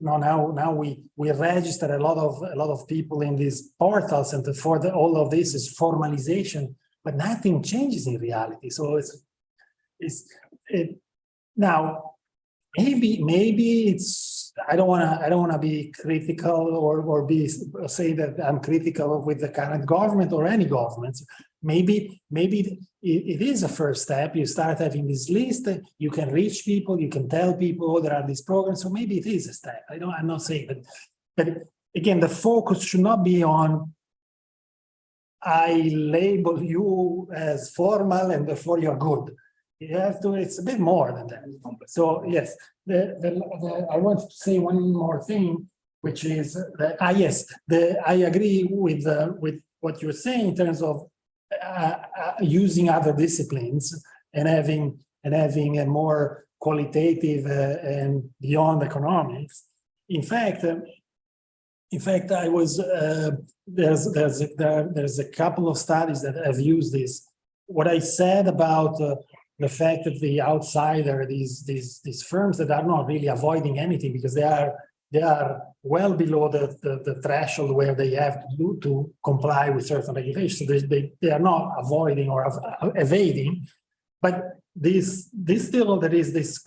now we register a lot of people in these portals, and all of this is formalization, but nothing changes in reality. So now maybe it's I don't want to be critical or say that I'm critical with the current government or any government. Maybe it is a first step. You start having this list, you can reach people, you can tell people, oh, there are these programs. So maybe it is a step. I'm not saying, but again, the focus should not be on I label you as formal and therefore you're good. You have to, it's a bit more than that. So yes, I want to say one more thing, which is that, I agree with what you're saying in terms of using other disciplines and having a more qualitative and beyond economics. In fact, I was there's a couple of studies that have used this. What I said about the fact that the outsider, these firms that are not really avoiding anything because they are well below the threshold where they have to comply with certain regulations. So they are not avoiding or evading, but this still there is this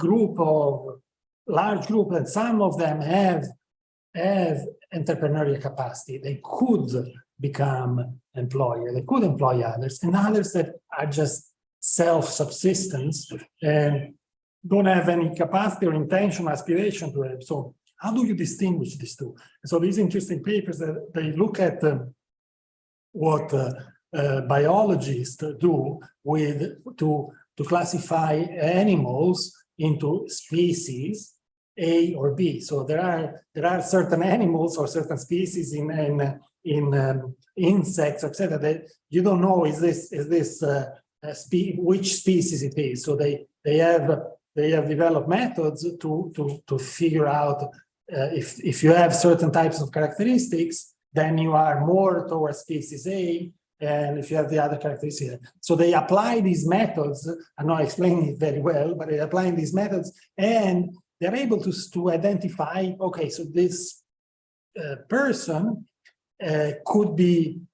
large group, and some of them have entrepreneurial capacity. They could become employer, they could employ others, and others that are just self-subsistence and don't have any capacity or intention or aspiration to it. So how do you distinguish these two? So these interesting papers that they look at what biologists do to classify animals into species A or B. So there are certain animals or certain species in insects, etc. that you don't know which species it is. So they have developed methods to figure out if you have certain types of characteristics, then you are more towards species A, and if you have the other characteristics. So they apply these methods. I'm not explaining it very well, but they're applying these methods, and they're able to identify, okay, so this person could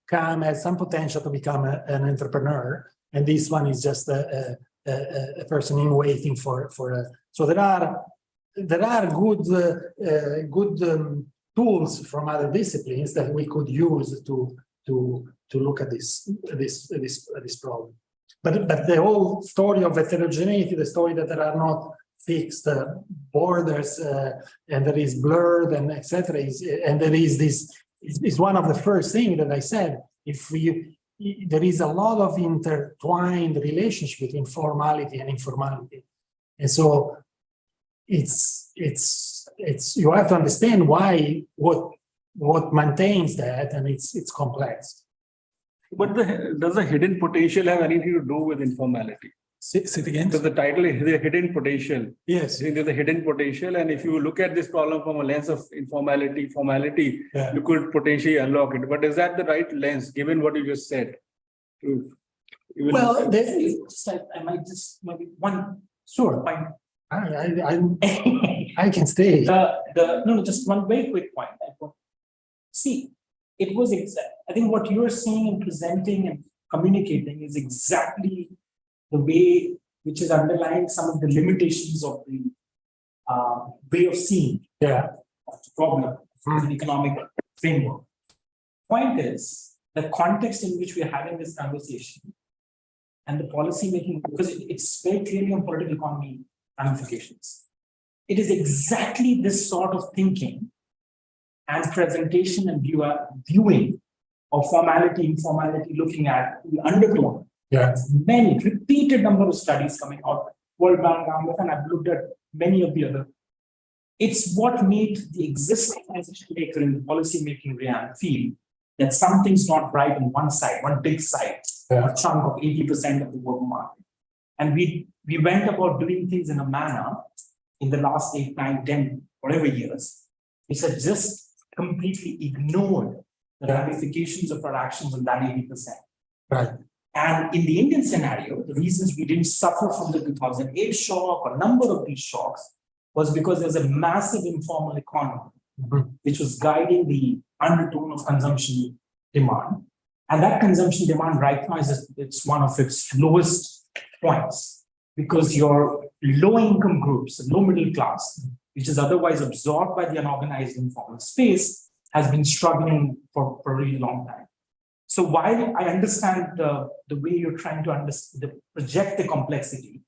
has some potential to become an entrepreneur, and this one is just a person in waiting for so there are good tools from other disciplines that we could use to look at this problem. But the whole story of heterogeneity, the story that there are not fixed borders and there is blurred and etc. And there is this is one of the first things that I said. There is a lot of intertwined relationship between formality and informality, and so it's you have to understand why what maintains that, and it's complex. But does the hidden potential have anything to do with informality? Say it again. So the title is the hidden potential. Yes. There's a hidden potential, and if you look at this problem from a lens of formality, Yeah. you could potentially unlock it. But is that the right lens, given what you just said? Well, I might just maybe one point. I can stay. No, just one very quick point. See, it was I think what you're saying and presenting and communicating is exactly the way which is underlying some of the limitations of the way of seeing of the problem in the economic framework. Point is, the context in which we are having this conversation and the policy making, because it's very clearly on political economy ramifications. It is exactly this sort of thinking and presentation and viewing of formality, informality, looking at the undertone. Many repeated number of studies coming out, World Bank, and I've looked at many of the other. It's what made the existing decision maker in the policy making realm feel that something's not right on one side, one big side, a chunk of 80% of the work market. And we went about doing things in a manner in the last 8, 9, 10, whatever years, which had just completely ignored the ramifications of our actions on that 80%. Right. And in the Indian scenario, the reasons we didn't suffer from the 2008 shock or a number of these shocks was because there's a massive informal economy, which was guiding the undertone of consumption demand. And that consumption demand right now is it's one of its lowest points because your low income groups, low middle class, which is otherwise absorbed by the unorganized informal space, has been struggling for a really long time. So while I understand the way you're trying to project the complexity,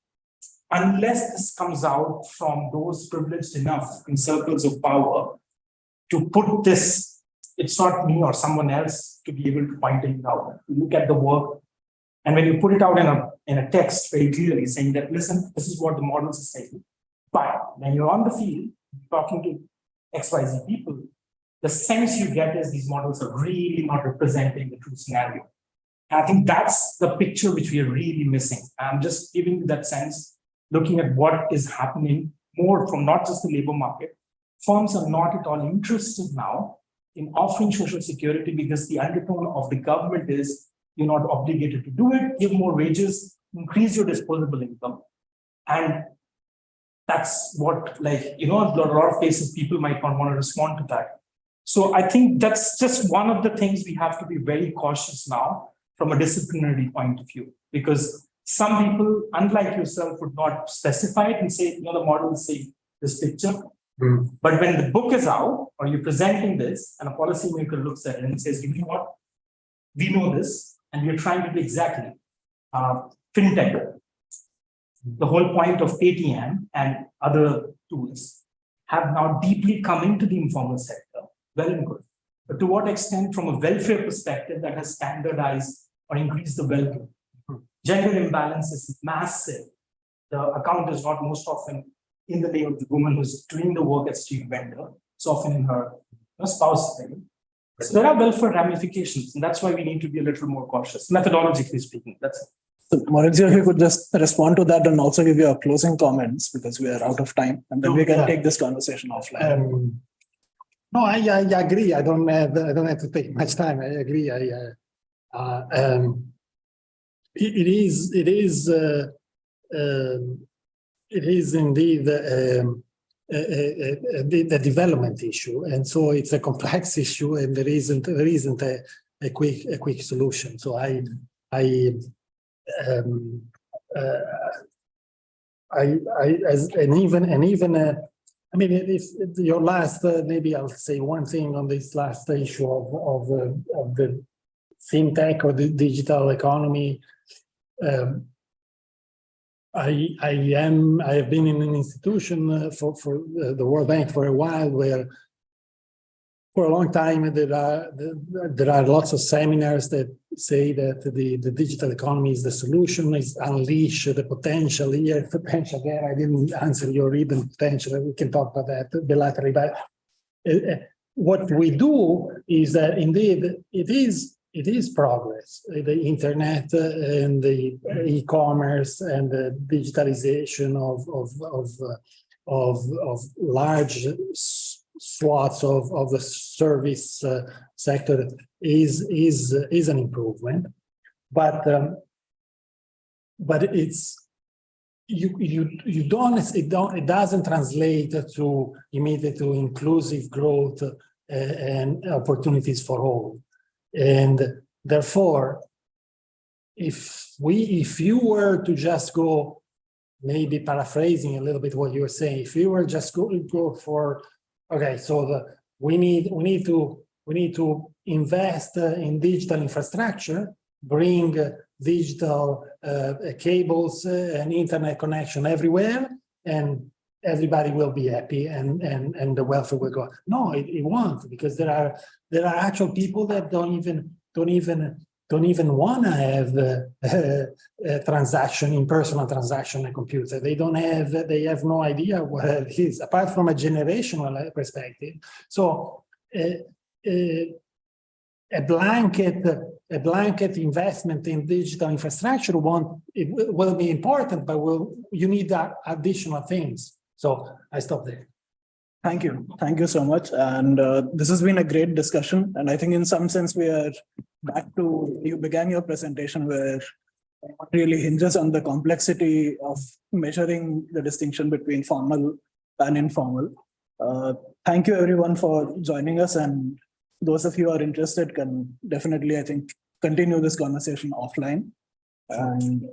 unless this comes out from those privileged enough in circles of power to put this, it's not me or someone else to be able to point it out. You look at the work, and when you put it out in a text very clearly saying that, listen, this is what the models are saying. But when you're on the field talking to XYZ people, the sense you get is these models are really not representing the true scenario. And I think that's the picture which we are really missing. I'm just giving you that sense, looking at what is happening more from not just the labor market. Firms are not at all interested now in offering social security because the undertone of the government is you're not obligated to do it, give more wages, increase your disposable income. And that's what, like, a lot of cases people might not want to respond to that. So I think that's just one of the things we have to be very cautious now from a disciplinary point of view, because some people, unlike yourself, would not specify it and say, the models say this picture. But when the book is out or you're presenting this and a policymaker looks at it and says, you know what, we know this and we're trying to do exactly fintech. The whole point of ATM and other tools have now deeply come into the informal sector. Well and good. But to what extent, from a welfare perspective, that has standardized or increased the welfare? Gender imbalance is massive. The account is not most often in the name of the woman who's doing the work as chief vendor. It's often in her spouse's name. So there are welfare ramifications, and that's why we need to be a little more cautious, methodologically speaking. That's it. So, Maurizio, if you could just respond to that and also give your closing comments because we are out of time, and then we can take this conversation offline. No, I agree. I don't have to take much time. I agree. It is indeed a development issue, and so it's a complex issue, and there isn't a quick solution. So I mean, if your last, maybe I'll say one thing on this last issue of the fintech or the digital economy. I have been in an institution for the World Bank for a while, where for a long time there are lots of seminars that say that the digital economy is the solution, is unleash the potential here, potential there. I didn't answer your hidden potential. We can talk about that bilaterally. But what we do is that indeed it is progress. The internet and the e-commerce and the digitalization of large swaths of the service sector is an improvement, but it's it doesn't translate to immediate to inclusive growth and opportunities for all. And therefore, if you were to just go, maybe paraphrasing a little bit what you were saying, if you were just go for, okay, so we need to invest in digital infrastructure, bring digital cables and internet connection everywhere, and everybody will be happy, and the welfare will go. No, it won't, because there are actual people that don't even want to have a transaction, impersonal transaction on a computer. They have no idea what it is, apart from a generational perspective. So a blanket investment in digital infrastructure will be important, but you need additional things. So I stop there. Thank you so much. And this has been a great discussion. And I think in some sense we are back to, you began your presentation where what really hinges on the complexity of measuring the distinction between formal and informal. Thank you everyone for joining us, and those of you who are interested can definitely, I think, continue this conversation offline. And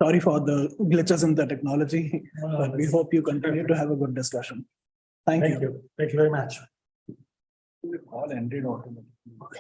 sorry for the glitches in the technology, but we hope you continue to have a good discussion. Thank you. Thank you very much. All ended automatically. Okay.